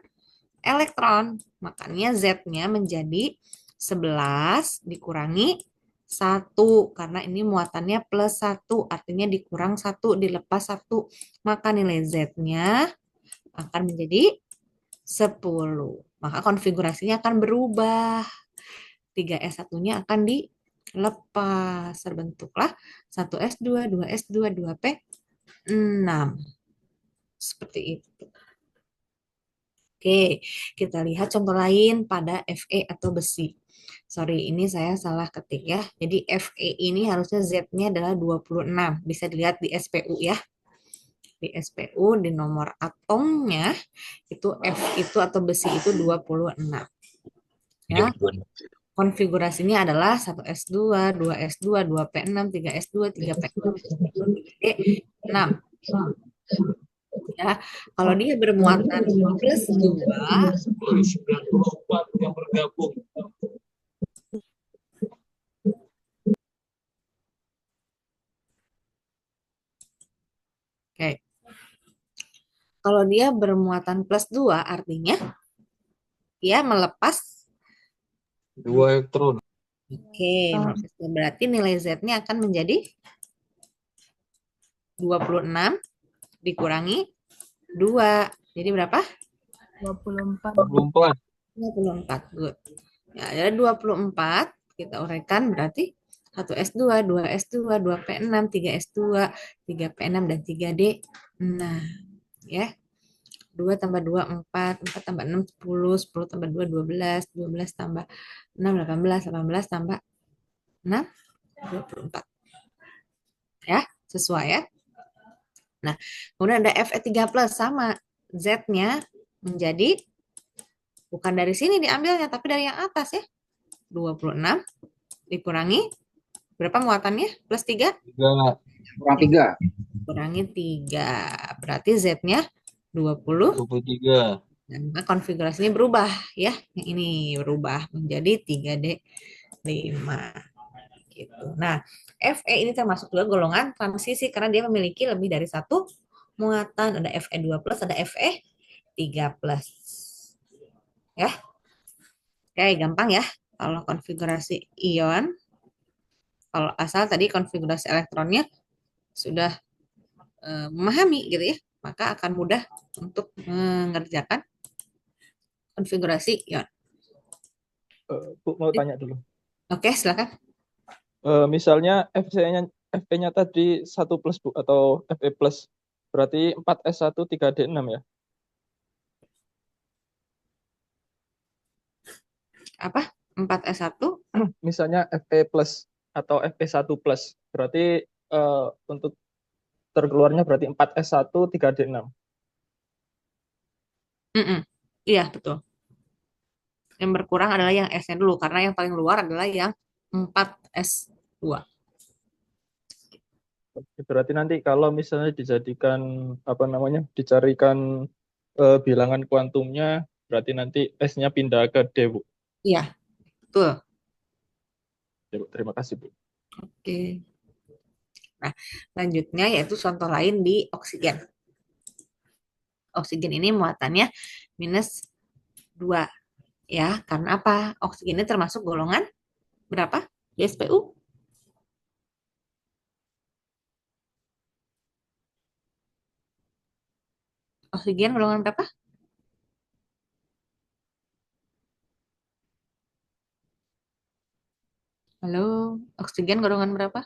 S1: elektron. Makanya Z-nya menjadi 11 dikurangi 1. Karena ini muatannya plus 1. Artinya dikurang 1, dilepas 1. Maka nilai Z-nya akan menjadi 10. Maka konfigurasinya akan berubah. 3S1-nya akan dilepas. Terbentuklah 1S2, 2S2, 2P6. Seperti itu. Oke, kita lihat contoh lain pada Fe atau besi. Sorry, ini saya salah ketik ya. Jadi Fe ini harusnya Z-nya adalah 26. Bisa dilihat di SPU ya. Di SPU, di nomor atomnya, itu F itu atau besi itu 26. Ya. Konfigurasinya adalah 1S2, 2S2, 2P6, 3S2, 3P6, 3D6. Ya, kalau dia bermuatan plus 2,
S10: yang bergabung.
S1: oke. Kalau dia bermuatan plus 2, artinya dia melepas
S10: 2 elektron.
S1: Oke, berarti nilai Z-nya akan menjadi 26 dikurangi 2. Jadi berapa?
S4: 24.
S10: 24.
S1: 24. Good. Ya, ada 24. Kita uraikan berarti 1S2, 2S2, 2P6, 3S2, 3P6, dan 3D. Nah, ya. 2 tambah 2, 4, 4 tambah 6, 10, 10 tambah 2, 12, 12 tambah 6, 18, 18 tambah 6, 24. Ya, sesuai ya. Nah, kemudian ada Fe3+, sama. Z-nya menjadi, bukan dari sini diambilnya, tapi dari yang atas ya. 26 dikurangi, berapa muatannya? Plus 3?
S10: 3. Kurang 3.
S1: Kurangi 3. Berarti Z-nya
S10: 23.
S1: Dan konfigurasinya berubah ya. Yang ini berubah menjadi 3D5. Gitu. Nah, Fe ini termasuk juga golongan transisi karena dia memiliki lebih dari satu muatan. Ada Fe2+, ada Fe3+. Ya. Oke, gampang ya. Kalau konfigurasi ion, kalau asal tadi konfigurasi elektronnya sudah memahami gitu ya, maka akan mudah untuk mengerjakan konfigurasi ion.
S7: Bu, mau tanya dulu.
S1: Oke, silakan.
S7: Misalnya Fe-nya tadi 1 plus, Bu, atau Fe plus. Berarti 4S1, 3D6 ya?
S1: Apa? 4S1?
S7: Misalnya Fe plus atau Fe1 plus. Berarti untuk terkeluarnya berarti 4S1, 3D6.
S1: Iya, betul. Yang berkurang adalah yang S-nya dulu, karena yang paling luar adalah yang 4S2.
S7: Berarti nanti kalau misalnya dijadikan, dicarikan bilangan kuantumnya, berarti nanti S-nya pindah ke D, Bu.
S1: Iya, betul.
S7: Ya, Bu. Terima kasih, Bu.
S1: Oke. Nah, lanjutnya yaitu contoh lain di oksigen. Oksigen ini muatannya minus 2. Ya, karena apa? Oksigen ini termasuk golongan berapa di SPU? Oksigen golongan berapa? Halo, oksigen golongan berapa?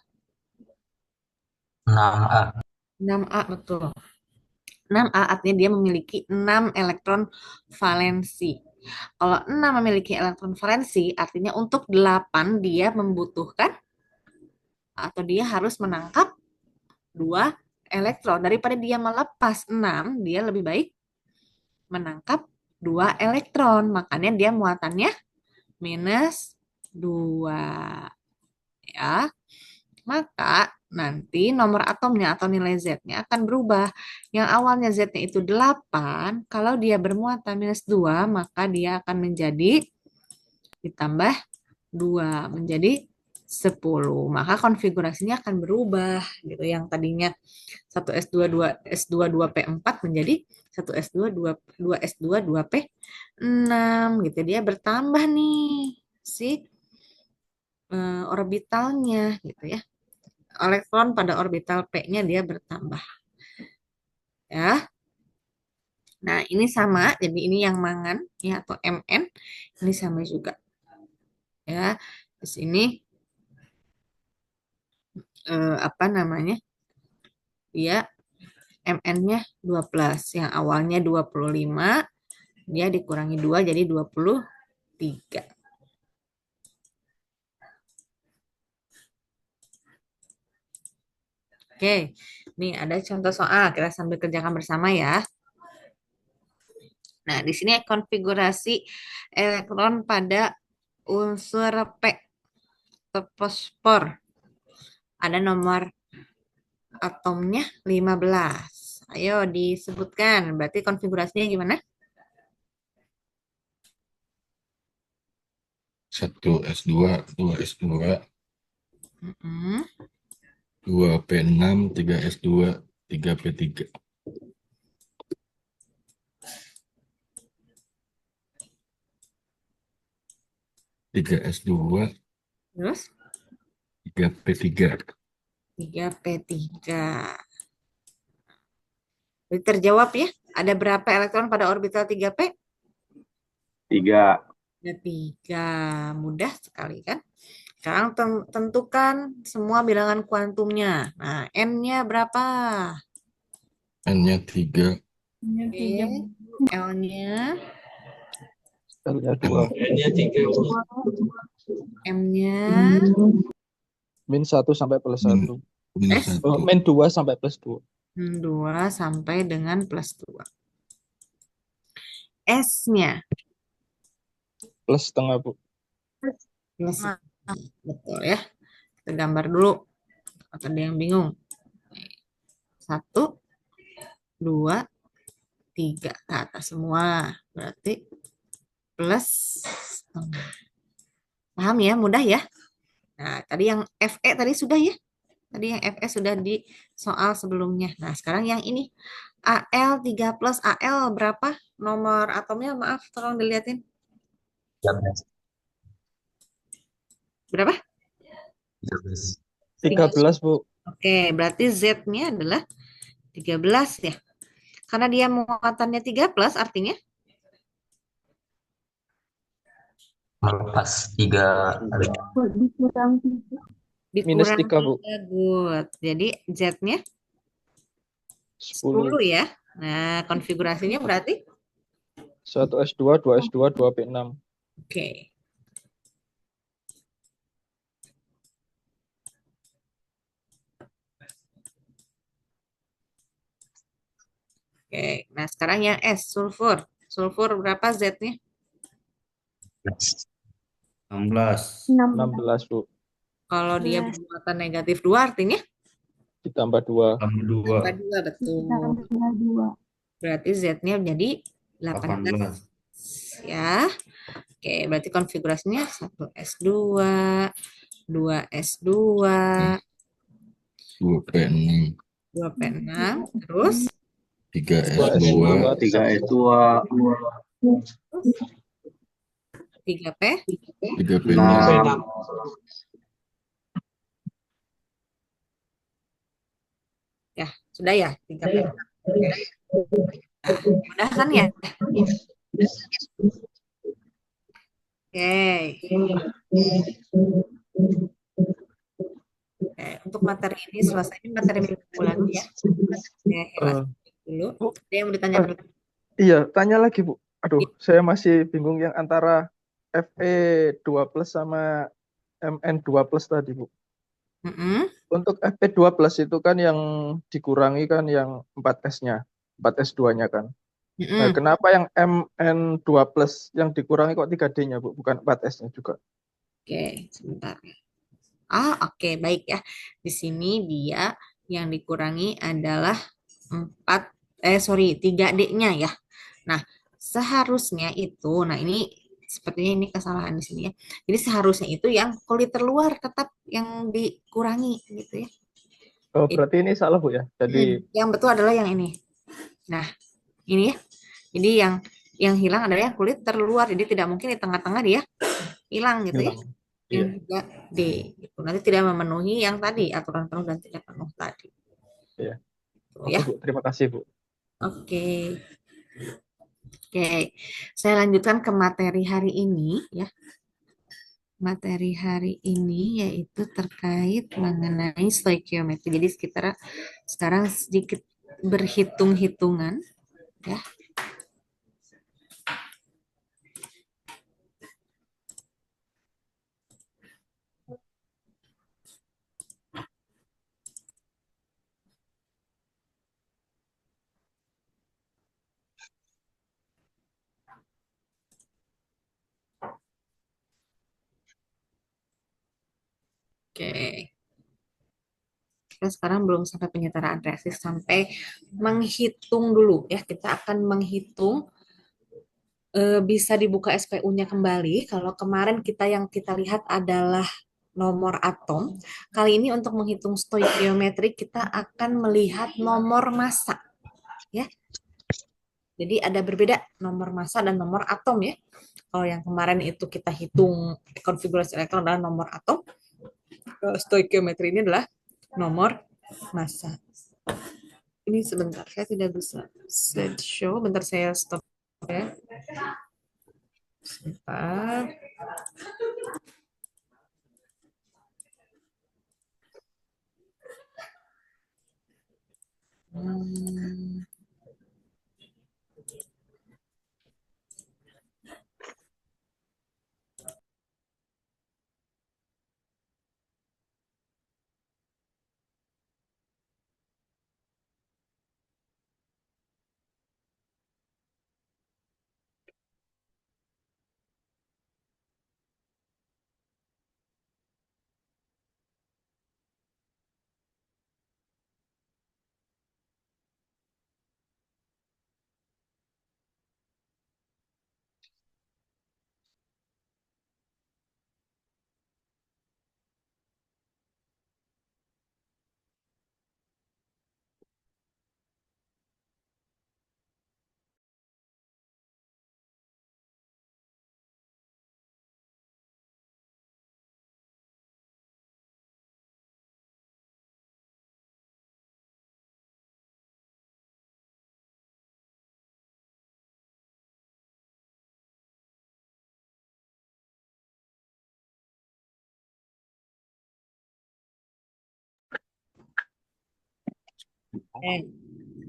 S11: 6A.
S1: 6A, betul. 6A artinya dia memiliki 6 elektron valensi. Kalau 6 memiliki elektron valensi, artinya untuk 8 dia membutuhkan atau dia harus menangkap 2 elektron. Daripada dia melepas 6, dia lebih baik menangkap 2 elektron. Makanya dia muatannya -2. Ya. Maka nanti nomor atomnya atau nilai Z-nya akan berubah. Yang awalnya Z-nya itu 8, kalau dia bermuatan -2, maka dia akan menjadi ditambah 2 menjadi 10. Maka konfigurasinya akan berubah gitu. Yang tadinya 1s2 2s2 2p4 menjadi 1s2 2s2 2p6 gitu. Dia bertambah nih si orbitalnya gitu ya. Elektron pada orbital P-nya dia bertambah. Ya. Nah, ini sama, jadi ini yang mangan ya atau Mn, ini sama juga. Ya. Di sini apa namanya? Dia Mn-nya 12. Yang awalnya 25, dia dikurangi 2 jadi 23. Oke, ini ada contoh soal. Kita sambil kerjakan bersama ya. Nah, di sini konfigurasi elektron pada unsur P atau fosfor. Ada nomor atomnya 15. Ayo disebutkan. Berarti konfigurasinya gimana?
S2: 1s2 2s2
S1: Mm-mm.
S2: 2p6 3s2 3p3. Tiga S2
S1: Terus
S2: 3p3.
S1: 3p3. Jadi terjawab ya. Ada berapa elektron pada orbital 3p?
S5: 3.
S1: Ada 3. Mudah sekali kan? Sekarang tentukan semua bilangan kuantumnya. Nah, N-nya berapa?
S2: N-nya 3.
S1: Oke. L-nya,
S7: L-nya 2.
S1: M-nya,
S7: -1 sampai +1.
S2: -1.
S7: -2 sampai +2.
S1: 2 sampai dengan +2. S-nya.
S7: +setengah, Bu.
S1: Plus. Betul ya. Kita gambar dulu. Atau ada yang bingung. 1, 2, 3 ke atas semua. Berarti plus setengah. Paham ya? Mudah ya? Nah, tadi yang FE tadi sudah ya? Tadi yang FE sudah di soal sebelumnya. Nah, sekarang yang ini. AL 3 plus AL berapa? Nomor atomnya maaf, tolong dilihatin. Berapa?
S7: 13, Bu.
S1: Oke, berarti Z-nya adalah 13 ya. Karena dia muatannya 13 artinya
S10: Melepas 3
S4: Dikurang 3.
S1: dikurang
S7: -3, Bu.
S1: 3, good. Jadi Z-nya 10
S7: 10.
S1: ya. Nah, konfigurasinya berarti
S7: 1s2 2s2 2p6.
S1: oke. Oke, nah sekarang yang S, sulfur. Sulfur berapa Z-nya?
S9: 16.
S7: 16, Bu.
S1: Kalau dia bermuatan negatif 2 artinya?
S7: Ditambah 2.
S9: Tambah 2.
S1: Tambah 2, betul.
S4: Tambah 2.
S1: Berarti Z-nya menjadi 18. Ya. Oke, berarti konfigurasinya 1s2, 2s2,
S2: 2p6
S1: 2p6, terus
S2: 3s2
S5: 3S2.
S1: 3p,
S2: 3p6
S1: ya sudah ya 3p. Nah, mudah kan ya? Oke. Oke, untuk materi ini selesai materi minggu lalu ya. Dulu. Ada yang mau ditanya dulu?
S7: Iya, tanya lagi, Bu. Aduh, saya masih bingung yang antara Fe 2 plus sama Mn 2 plus tadi, Bu.
S1: Mm-mm.
S7: Untuk Fp2+ itu kan yang dikurangi kan yang 4S-nya, 4S2-nya kan. Nah,
S1: Mm-mm.
S7: kenapa yang Mn2+ yang dikurangi kok 3D-nya, Bu, bukan 4S-nya juga?
S1: Oke, sebentar. Oke, baik ya. Di sini dia yang dikurangi adalah 3D-nya ya. Nah, seharusnya itu, nah ini sepertinya ini kesalahan di sini ya. Jadi seharusnya itu yang kulit terluar tetap yang dikurangi gitu ya.
S7: Oh,
S1: Jadi,
S7: berarti ini salah, Bu ya. Jadi
S1: yang betul adalah yang ini. Nah, ini ya. Jadi yang hilang adalah yang kulit terluar. Jadi tidak mungkin di tengah-tengah dia hilang gitu ya.
S7: hilang.
S1: Yang
S7: Iya,
S1: 3D gitu. Nanti tidak memenuhi yang tadi aturan penuh dan tidak penuh tadi.
S7: iya.
S1: Gitu
S7: Oke,
S1: ya.
S7: Bu. Terima kasih, Bu.
S1: Oke. Oke. Saya lanjutkan ke materi hari ini ya. Materi hari ini yaitu terkait mengenai stoikiometri. Jadi sekarang sedikit berhitung-hitungan ya. Oke. Kita sekarang belum sampai penyetaraan reaksi, sampai menghitung dulu ya. Kita akan menghitung bisa dibuka SPU-nya kembali. Kalau kemarin yang kita lihat adalah nomor atom, kali ini untuk menghitung stoikiometri kita akan melihat nomor massa ya. Jadi ada berbeda nomor massa dan nomor atom ya. Kalau yang kemarin itu kita hitung konfigurasi elektron adalah nomor atom, stoikiometri ini adalah nomor massa. Ini sebentar, saya tidak bisa slideshow. Bentar saya stop ya. Sebentar.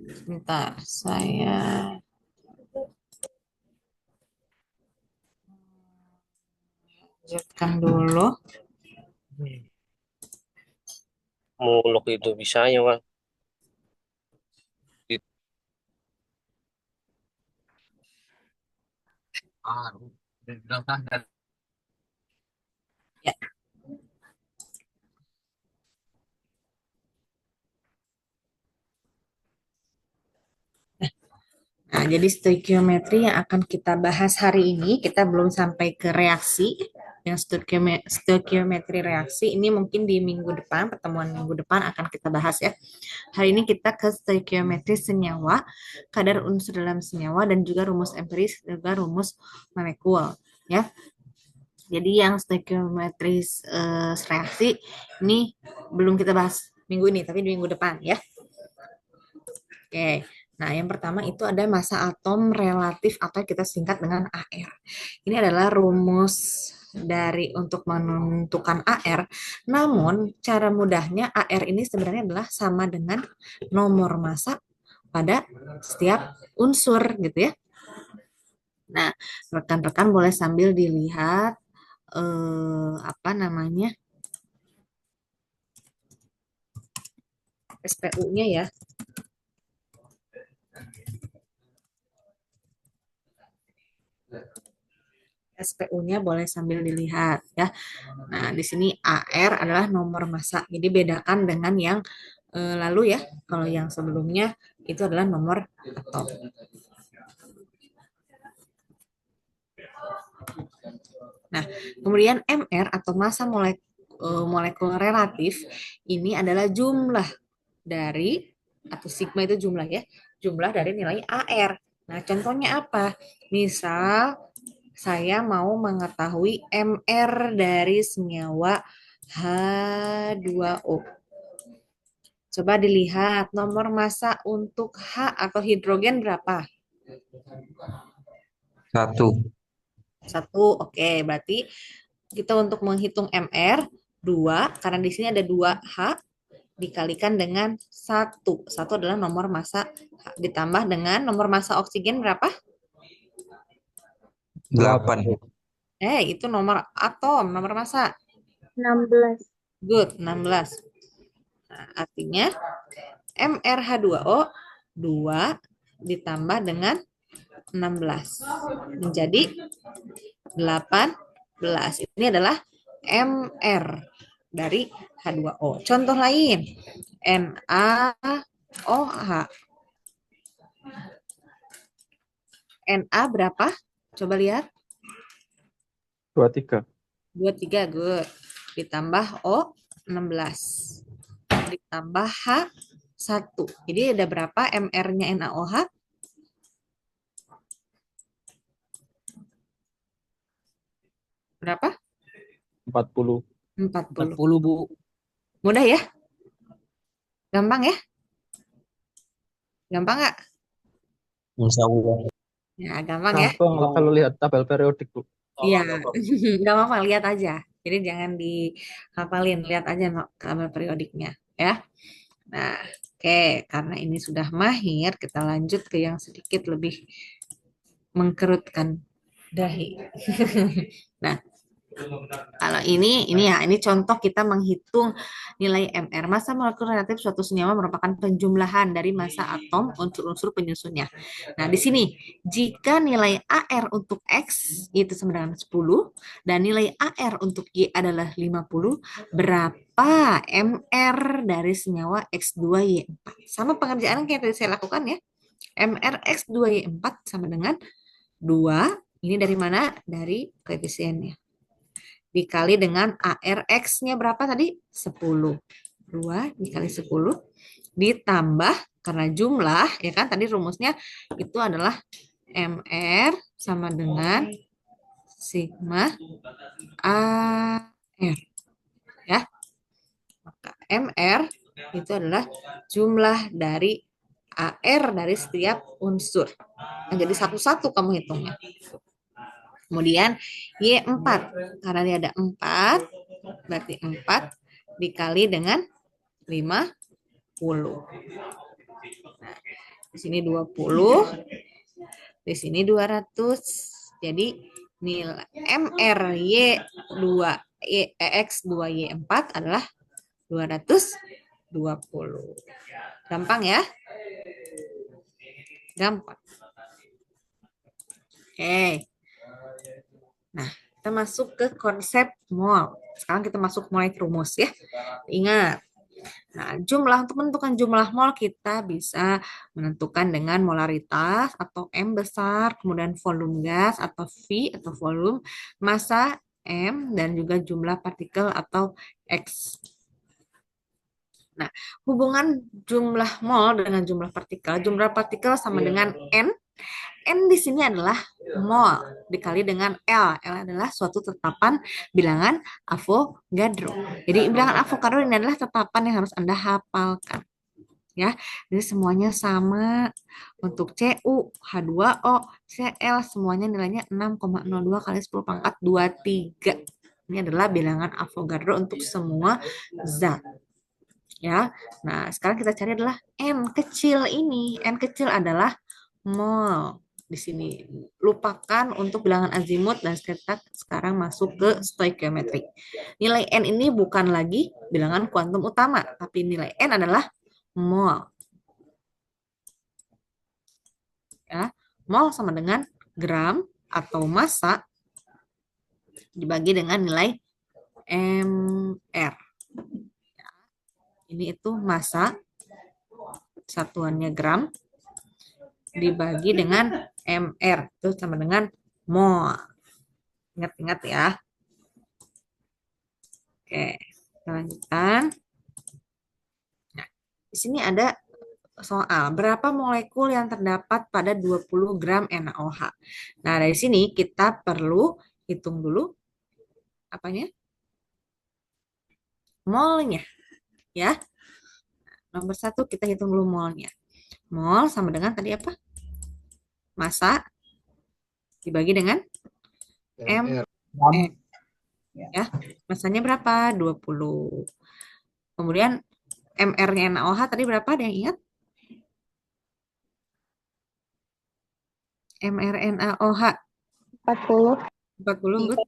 S1: Sebentar, saya lanjutkan dulu.
S5: Muluk itu bisanya, Bang.
S1: Ya. Nah, jadi stoikiometri yang akan kita bahas hari ini, kita belum sampai ke reaksi. Yang stoikiometri reaksi ini mungkin di minggu depan, pertemuan minggu depan akan kita bahas ya. Hari ini kita ke stoikiometri senyawa, kadar unsur dalam senyawa, dan juga rumus empiris, juga rumus molekul ya. Jadi yang stoikiometri reaksi ini belum kita bahas minggu ini, tapi di minggu depan ya. Oke. Nah, yang pertama itu ada massa atom relatif atau kita singkat dengan AR. Ini adalah rumus untuk menentukan AR. Namun, cara mudahnya AR ini sebenarnya adalah sama dengan nomor massa pada setiap unsur gitu ya. Nah, rekan-rekan boleh sambil dilihat apa namanya? SPU-nya ya. SPU-nya boleh sambil dilihat ya. Nah, di sini AR adalah nomor massa. Jadi bedakan dengan yang lalu ya. Kalau yang sebelumnya itu adalah nomor atom. Nah, kemudian MR atau massa molekul relatif ini adalah jumlah dari atau sigma itu jumlah ya, jumlah dari nilai AR. Nah, contohnya apa? Misal saya mau mengetahui MR dari senyawa H2O. Coba dilihat nomor massa untuk H atau hidrogen berapa?
S6: 1.
S1: 1. Oke, berarti kita untuk menghitung MR 2, karena di sini ada 2H dikalikan dengan 1. 1 adalah nomor massa H, ditambah dengan nomor massa oksigen berapa?
S6: 8.
S1: Itu nomor atom, nomor massa.
S4: 16.
S1: Good, 16. Nah, artinya MrH2O 2 ditambah dengan 16 menjadi 18. Ini adalah MR dari H2O. Contoh lain, NaOH. Na berapa? Coba lihat.
S7: 23.
S1: 23, good. Ditambah O 16. Ditambah H 1. Jadi ada berapa MR-nya NaOH? Berapa?
S7: 40.
S1: 40.
S5: 40, Bu.
S1: Mudah ya? Gampang ya? Gampang nggak?
S6: Insya Allah.
S1: Ya, gampang ya?
S7: Gampang lah kalau lihat tabel periodik, Bu.
S1: Iya, nggak apa-apa, lihat aja. Jadi jangan dihafalin, lihat aja tabel periodiknya ya. Nah, oke, karena ini sudah mahir, kita lanjut ke yang sedikit lebih mengkerutkan dahi. Nah, kalau ini contoh kita menghitung nilai MR. Massa molekul relatif suatu senyawa merupakan penjumlahan dari massa atom unsur-unsur penyusunnya. Nah, di sini jika nilai AR untuk X itu sama dengan 10 dan nilai AR untuk Y adalah 50, berapa MR dari senyawa X2Y4? Sama pengerjaan yang tadi saya lakukan ya. MR X2Y4 sama dengan 2. Ini dari mana? Dari koefisiennya. Dikali dengan ARX-nya berapa tadi? 10. 2 dikali 10 ditambah karena jumlah, ya kan? Tadi rumusnya itu adalah MR sama dengan sigma AR. Ya. Maka MR itu adalah jumlah dari AR dari setiap unsur. Jadi satu-satu kamu hitungnya. Kemudian Y4, karena dia ada 4, berarti 4 dikali dengan 50. Nah, di sini 20, di sini 200. Jadi nilai MR Y2 X2Y4 adalah 220. Gampang ya? Gampang. Oke. Nah, kita masuk ke konsep mol. Sekarang kita masuk mulai ke rumus ya. Ingat. Nah, untuk menentukan jumlah mol kita bisa menentukan dengan molaritas atau M besar, kemudian volume gas atau V atau volume, massa M, dan juga jumlah partikel atau X. Nah, hubungan jumlah mol dengan jumlah partikel sama dengan N. N di sini adalah mol dikali dengan L. L adalah suatu tetapan bilangan Avogadro. Jadi bilangan Avogadro ini adalah tetapan yang harus Anda hafalkan. Ya, jadi semuanya sama. Untuk Cu, H2O, Cl semuanya nilainya 6,02 kali 10 pangkat 23. Ini adalah bilangan Avogadro untuk semua zat. Ya. Nah, sekarang kita cari adalah N kecil ini. N kecil adalah mol. Di sini lupakan untuk bilangan azimut dan kita sekarang masuk ke stoikiometri. Nilai N ini bukan lagi bilangan kuantum utama, tapi nilai N adalah mol. Ya, mol sama dengan gram atau massa dibagi dengan nilai mR. Ini itu massa, satuannya gram, dibagi dengan mR, itu sama dengan mol. Ingat-ingat ya. Oke, kita lanjutkan. Nah, di sini ada soal berapa molekul yang terdapat pada 20 gram NaOH. Nah, dari sini kita perlu hitung dulu apanya? Molnya, ya. Nomor 1 kita hitung dulu molnya. Mol sama dengan tadi apa? Massa dibagi dengan M. Ya, massanya berapa? 20. Kemudian MR-nya NaOH tadi berapa? Ada yang ingat? mRNaOH
S4: 40.
S1: 40, good.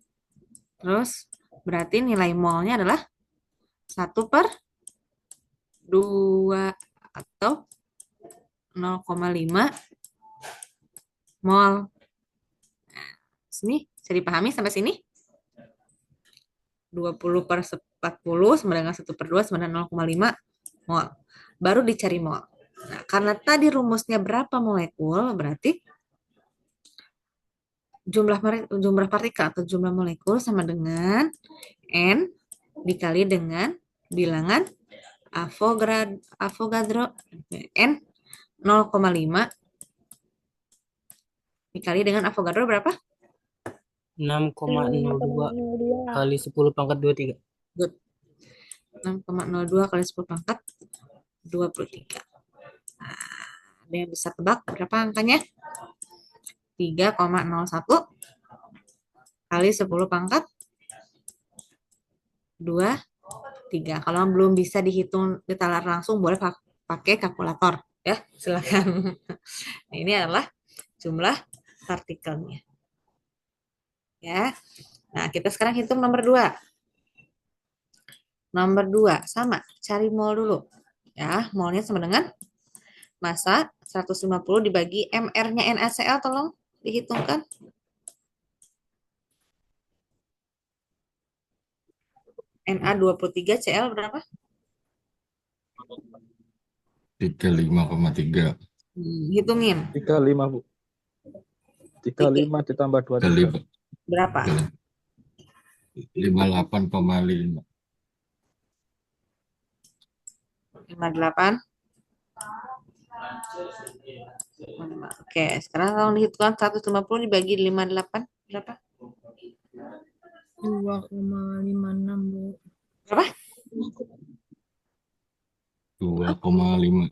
S1: Terus berarti nilai molnya adalah 1/2 atau 0,5 mol. Nah, sini bisa dipahami sampai sini? 20/40 sama dengan 1/2 sama dengan 0,5 mol. Baru dicari mol. Nah, karena tadi rumusnya berapa molekul, berarti jumlah partikel atau jumlah molekul sama dengan N dikali dengan bilangan Avogadro N 0,5 dikali dengan Avogadro berapa?
S6: 6,02 kali 10 pangkat 23.
S1: Good. 6,02 kali 10 pangkat 23. Nah, ada yang bisa tebak berapa angkanya? 3,01 kali 10 pangkat 23. Kalau belum bisa dihitung ditalar langsung boleh pakai kalkulator ya, silakan. Ini adalah jumlah partikelnya. Ya. Nah, kita sekarang hitung nomor 2. Nomor 2 sama, cari mol dulu. Ya, molnya sama dengan massa 150 dibagi MR-nya NaCl, tolong dihitungkan. Na23, Cl berapa?
S2: 35,3.
S1: Hitungin.
S7: 35, Bu. 35 ditambah 23.
S1: Berapa?
S2: 58,5.
S1: 58. Oke, sekarang tolong dihitungkan 150 dibagi 58 berapa?
S4: 2,56, Bu.
S1: Berapa?
S2: 2,5.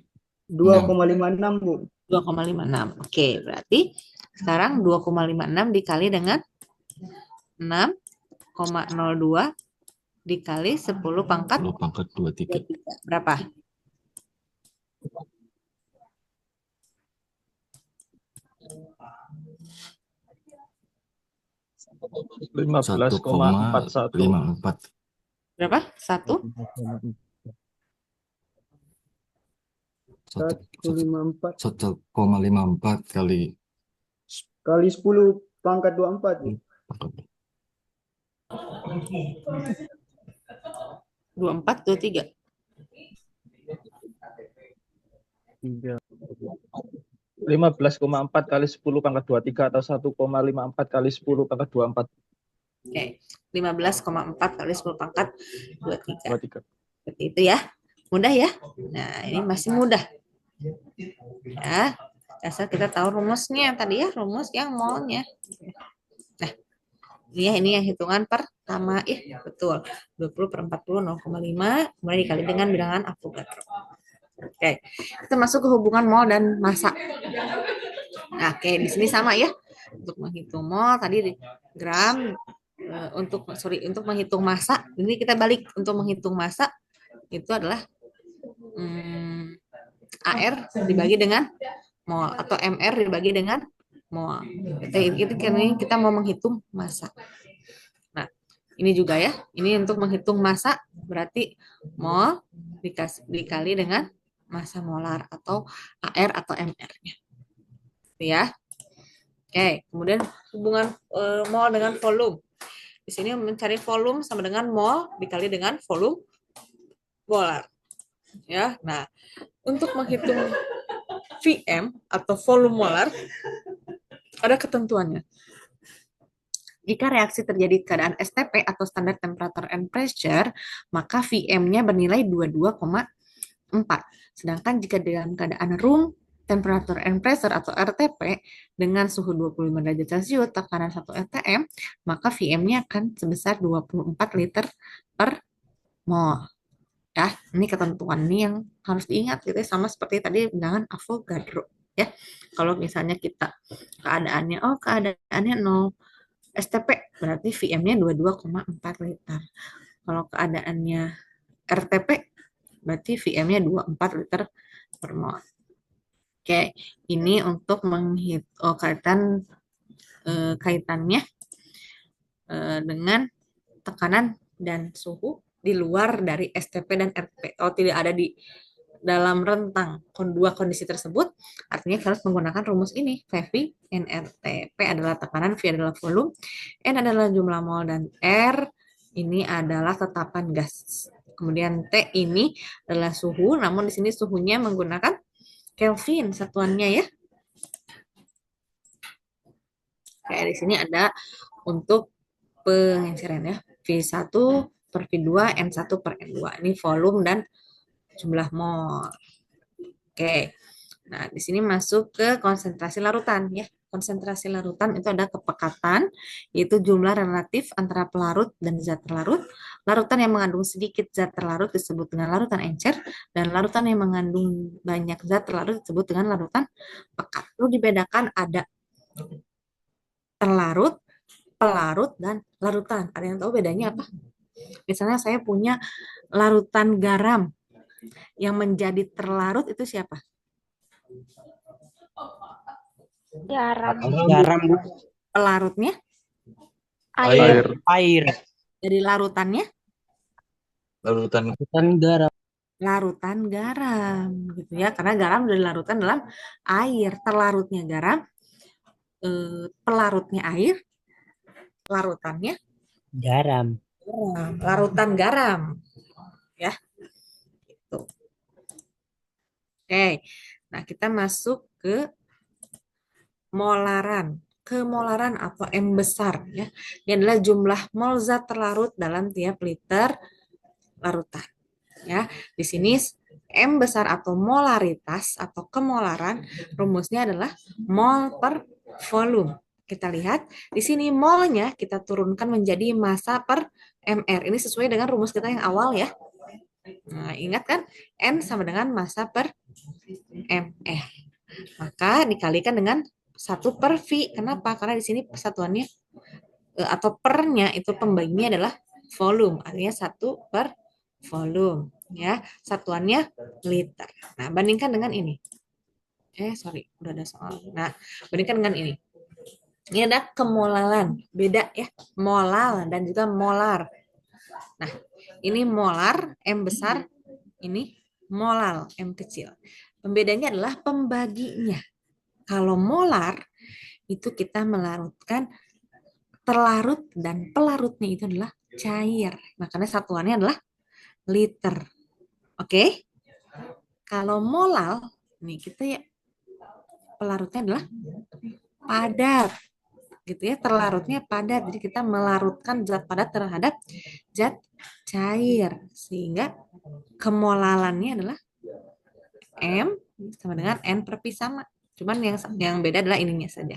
S3: 2,56, Bu.
S1: 2,56. Oke, berarti sekarang 2,56 dikali dengan 6,02 dikali 10 pangkat
S2: 10 pangkat 23.
S1: berapa?
S7: Lima belas koma
S2: 1,54.
S1: Berapa? 1?
S3: 1,54
S2: kali
S3: kali 10 pangkat 24, Bu.
S1: 24, 23.
S7: 15,4 kali 10 pangkat 23 atau 1,54 kali 10 pangkat 24.
S1: Oke, 15,4 kali 10 pangkat 23.
S7: 23.
S1: Seperti itu ya. Mudah ya? Nah, ini masih mudah. Ya, asal kita tahu rumusnya tadi ya, rumus yang molnya. Nah, ini yang hitungan pertama. Betul. 20/40, 0,5. Kemudian dikali dengan bilangan Avogadro. Oke, kita masuk ke hubungan mol dan massa. Nah, oke, di sini sama ya. Untuk menghitung mol tadi di gram, untuk menghitung massa, ini kita balik untuk menghitung massa itu adalah AR dibagi dengan mol atau MR dibagi dengan mol. Kita mau menghitung massa. Nah, ini juga ya. Ini untuk menghitung massa berarti mol dikali dengan massa molar atau AR atau MR-nya. Ya. Oke, kemudian hubungan mol dengan volume. Di sini mencari volume sama dengan mol dikali dengan volume molar. Ya. Nah, untuk menghitung VM atau volume molar ada ketentuannya. Jika reaksi terjadi keadaan STP atau standard temperature and pressure, maka VM-nya bernilai 22,4. Sedangkan jika dalam keadaan room temperature and pressure atau RTP dengan suhu 25 derajat Celcius, tekanan 1 atm, maka VM-nya akan sebesar 24 liter per mol. Ya, ini ketentuan ini yang harus diingat gitu ya, sama seperti tadi dengan Avogadro ya. Kalau misalnya kita keadaannya 0 STP berarti VM-nya 22,4 liter. Kalau keadaannya RTP berarti VM-nya 24 liter per mol. Oke, ini untuk menghitung kaitannya dengan tekanan dan suhu di luar dari STP dan RTP. Kalau tidak ada di dalam rentang dua kondisi tersebut, artinya harus menggunakan rumus ini. PV nRT. P adalah tekanan, V adalah volume, N adalah jumlah mol, dan R ini adalah tetapan gas. Kemudian T ini adalah suhu, namun di sini suhunya menggunakan Kelvin satuannya ya. Kayak di sini ada untuk pengenceran ya. V1 per V2, N1 per N2. Ini volume dan jumlah mol. Oke. Nah, di sini masuk ke konsentrasi larutan ya. Konsentrasi larutan itu ada kepekatan, yaitu jumlah relatif antara pelarut dan zat terlarut. Larutan yang mengandung sedikit zat terlarut disebut dengan larutan encer, dan larutan yang mengandung banyak zat terlarut disebut dengan larutan pekat. Lalu dibedakan ada terlarut, pelarut, dan larutan. Ada yang tahu bedanya apa? Misalnya saya punya larutan garam, yang menjadi terlarut itu siapa?
S4: Garam.
S1: Pelarutnya?
S4: Air.
S1: Jadi larutannya?
S2: Larutan
S6: garam.
S1: Larutan garam, gitu ya. Karena garam sudah dilarutkan dalam air. Terlarutnya garam, pelarutnya air, larutannya
S6: Garam.
S1: larutan garam, ya. Gitu. Oke, nah kita masuk ke molaran. Kemolaran atau M besar ya. Ini adalah jumlah mol zat terlarut dalam tiap liter larutan. Ya, di sini M besar atau molaritas atau kemolaran rumusnya adalah mol per volume. Kita lihat di sini molnya kita turunkan menjadi massa per mR. Ini sesuai dengan rumus kita yang awal ya. Nah, ingat kan N sama dengan massa per mR. Maka dikalikan dengan 1 per V. Kenapa? Karena di sini persatuannya atau pernya itu pembaginya adalah volume. Artinya 1 per volume. Ya, satuannya liter. Nah, bandingkan dengan ini. Udah ada soal. Nah, bandingkan dengan ini. Ini ada kemolalan. Beda ya. Molal dan juga molar. Nah, ini molar, M besar. Ini molal, M kecil. Pembedanya adalah pembaginya. Kalau molar, itu kita melarutkan terlarut dan pelarutnya itu adalah cair. Makanya satuannya adalah liter. Oke? Kalau molal, nih kita ya pelarutnya adalah padat. Gitu ya, terlarutnya padat. Jadi kita melarutkan zat padat terhadap zat cair. Sehingga kemolalannya adalah M sama dengan N per P sama. Cuman yang beda adalah ininya saja.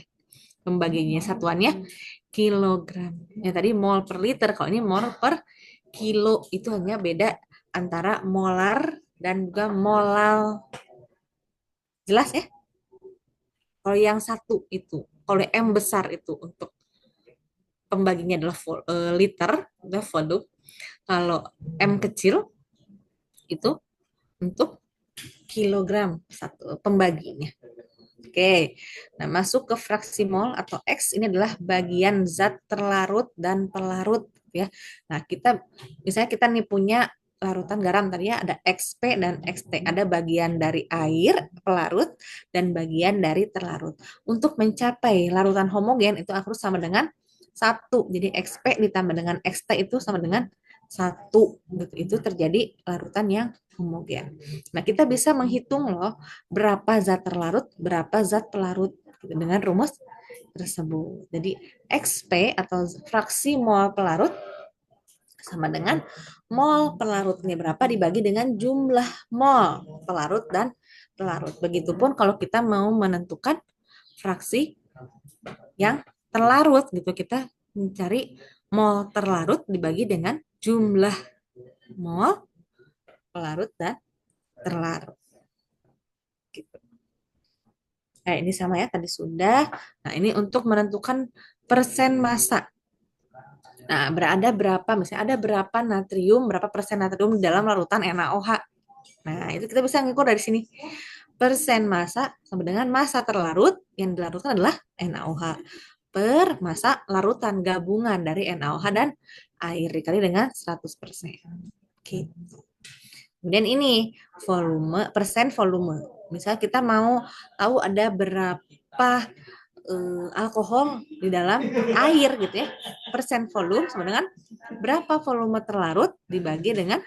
S1: Pembagiannya satuannya kilogram. Ya tadi mol per liter, kalau ini mol per kilo. Itu hanya beda antara molar dan juga molal. Jelas ya? Kalau yang satu itu, kalau M besar itu untuk pembaginya adalah liter, adalah volume. Kalau M kecil itu untuk kilogram satu pembaginya. Oke, nah masuk ke fraksi mol atau X, ini adalah bagian zat terlarut dan pelarut ya. Nah kita misalnya kita nih punya larutan garam tadi ya, ada XP dan XT. Ada bagian dari air pelarut dan bagian dari terlarut. Untuk mencapai larutan homogen itu harus sama dengan 1. Jadi XP ditambah dengan XT itu sama dengan 1. Gitu. Itu terjadi larutan yang homogen. Nah, kita bisa menghitung loh berapa zat terlarut, berapa zat pelarut gitu, dengan rumus tersebut. Jadi XP atau fraksi mol pelarut sama dengan mol pelarutnya berapa dibagi dengan jumlah mol pelarut dan pelarut. Begitupun kalau kita mau menentukan fraksi yang terlarut gitu, kita mencari mol terlarut dibagi dengan jumlah mol pelarut dan terlarut. Gitu. Nah, ini sama ya, tadi sudah. Nah, ini untuk menentukan persen massa. Nah, misalnya ada berapa natrium, berapa persen natrium di dalam larutan NaOH. Nah, itu kita bisa ngukur dari sini. Persen massa sama dengan massa terlarut, yang dilarutkan adalah NaOH, per massa larutan gabungan dari NaOH dan air dikali dengan 100%. Gitu. Kemudian ini persen volume. Misalnya kita mau tahu ada berapa alkohol di dalam air gitu ya. Persen volume sama dengan berapa volume terlarut dibagi dengan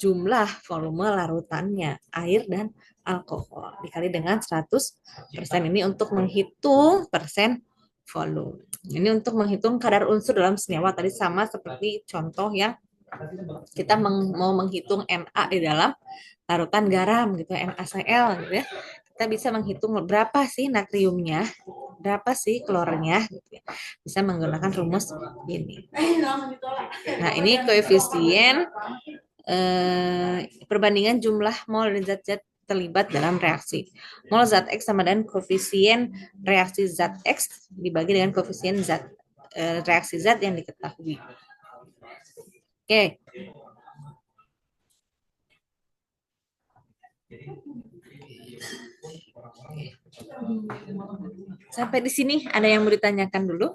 S1: jumlah volume larutannya, air dan alkohol dikali dengan 100%. Ini untuk menghitung persen volume. Ini untuk menghitung kadar unsur dalam senyawa tadi sama seperti contoh yang kita mau menghitung Na di dalam larutan garam gitu, NaCl gitu ya. Kita bisa menghitung berapa sih natriumnya, berapa sih klornya gitu ya. Bisa menggunakan rumus ini. Nah, ini koefisien perbandingan jumlah mol dan zat-zat terlibat dalam reaksi. Mol zat X sama dengan koefisien reaksi zat X dibagi dengan koefisien reaksi zat yang diketahui. Oke. Sampai di sini ada yang mau ditanyakan dulu?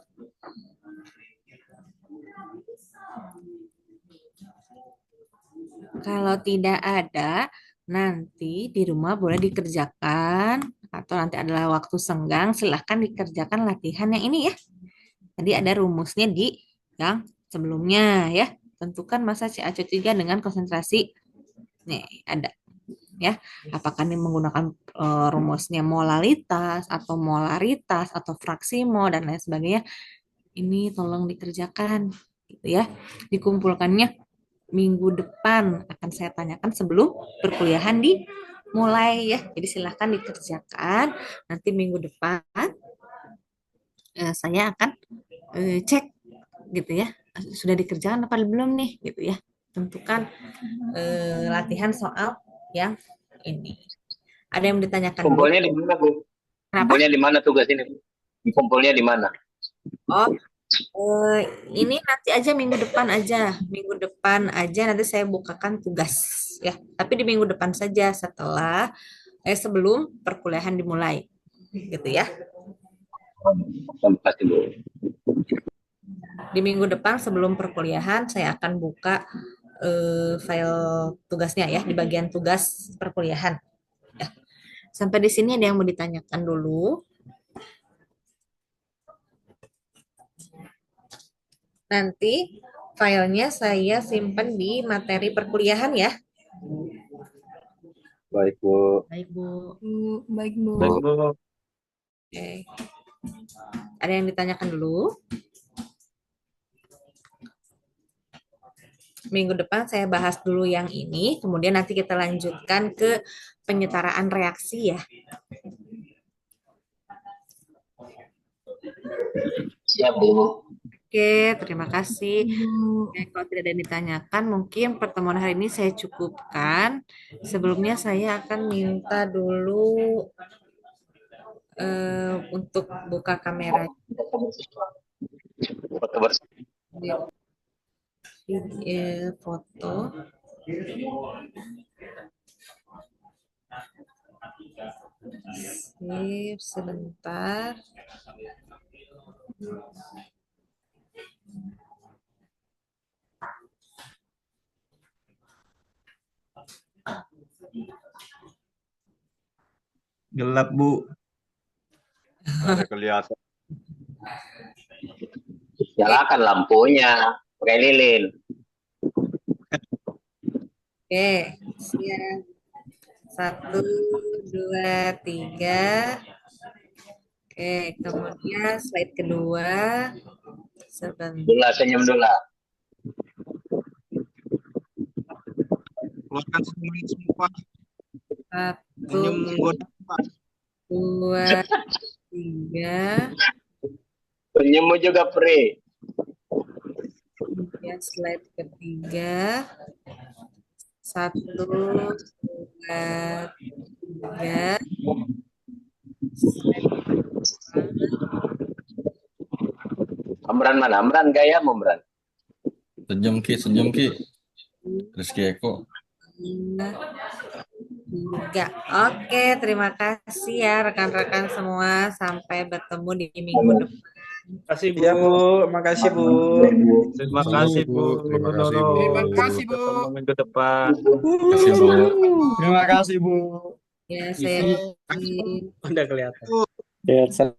S1: Kalau tidak ada, nanti di rumah boleh dikerjakan atau nanti adalah waktu senggang, silahkan dikerjakan latihan yang ini ya. Tadi ada rumusnya di yang sebelumnya ya. Tentukan massa CaCO3 dengan konsentrasi. Nih, ada. Ya, apakah ini menggunakan rumusnya molalitas atau molaritas atau fraksi mol dan lain sebagainya. Ini tolong dikerjakan gitu ya. Dikumpulkannya minggu depan akan saya tanyakan sebelum perkuliahan dimulai ya. Jadi silahkan dikerjakan. Nanti minggu depan saya akan cek gitu ya. Sudah dikerjakan apa belum nih gitu ya. Tentukan latihan soal yang ini. Ada yang ditanyakan dulu?
S11: Kumpulnya di mana, Bu?
S1: Kenapa?
S11: Kumpulnya di mana tugas ini, Bu? Kumpulnya di mana?
S1: Oh, ini nanti aja minggu depan aja. Minggu depan aja nanti saya bukakan tugas ya. Tapi di minggu depan saja setelah sebelum perkuliahan dimulai. Gitu ya.
S11: Terima kasih, Bu.
S1: Di minggu depan sebelum perkuliahan saya akan buka file tugasnya ya di bagian tugas perkuliahan. Ya. Sampai di sini ada yang mau ditanyakan dulu? Nanti filenya saya simpan di materi perkuliahan ya.
S11: Baik, Bu.
S1: Baik, Bu.
S8: Baik, Bu.
S2: Baik, Bu.
S1: Oke. Ada yang ditanyakan dulu? Minggu depan saya bahas dulu yang ini, kemudian nanti kita lanjutkan ke penyetaraan reaksi ya.
S11: Siap, Bu.
S1: Oke, terima kasih. Kalau tidak ada yang ditanyakan, mungkin pertemuan hari ini saya cukupkan. Sebelumnya saya akan minta dulu untuk buka kamera.
S11: Foto bersama.
S1: Foto. Sip, sebentar.
S3: Gelap, Bu.
S2: Ada kelihatan.
S11: Nyalakan lampunya. Pakai lilin.
S1: Oke, siap. 1, 2, 3. Oke, kemudian slide kedua. Sebentar.
S11: Dula, senyum dulu.
S3: Keluarkan semuanya semua.
S1: 1,
S3: Senyum menggoda, Pak.
S1: 2, 3.
S11: Senyummu juga free.
S1: Kemudian slide ketiga. 1, 2, 3.
S11: Amran mana? Amran gaya Amran.
S2: Senyum Ki. Rizky Eko.
S1: 3. Oke, terima kasih ya rekan-rekan semua. Sampai bertemu di minggu depan.
S3: Makasih, Bu. Makasih, Bu.
S5: Terima kasih, Bu.
S2: Terima kasih, Bu.
S3: Terima kasih, Bu.
S5: Ketemu minggu depan.
S2: Terima kasih, Bu.
S3: Terima kasih, Bu.
S1: Ya, saya
S5: Udah kelihatan.
S3: Ya,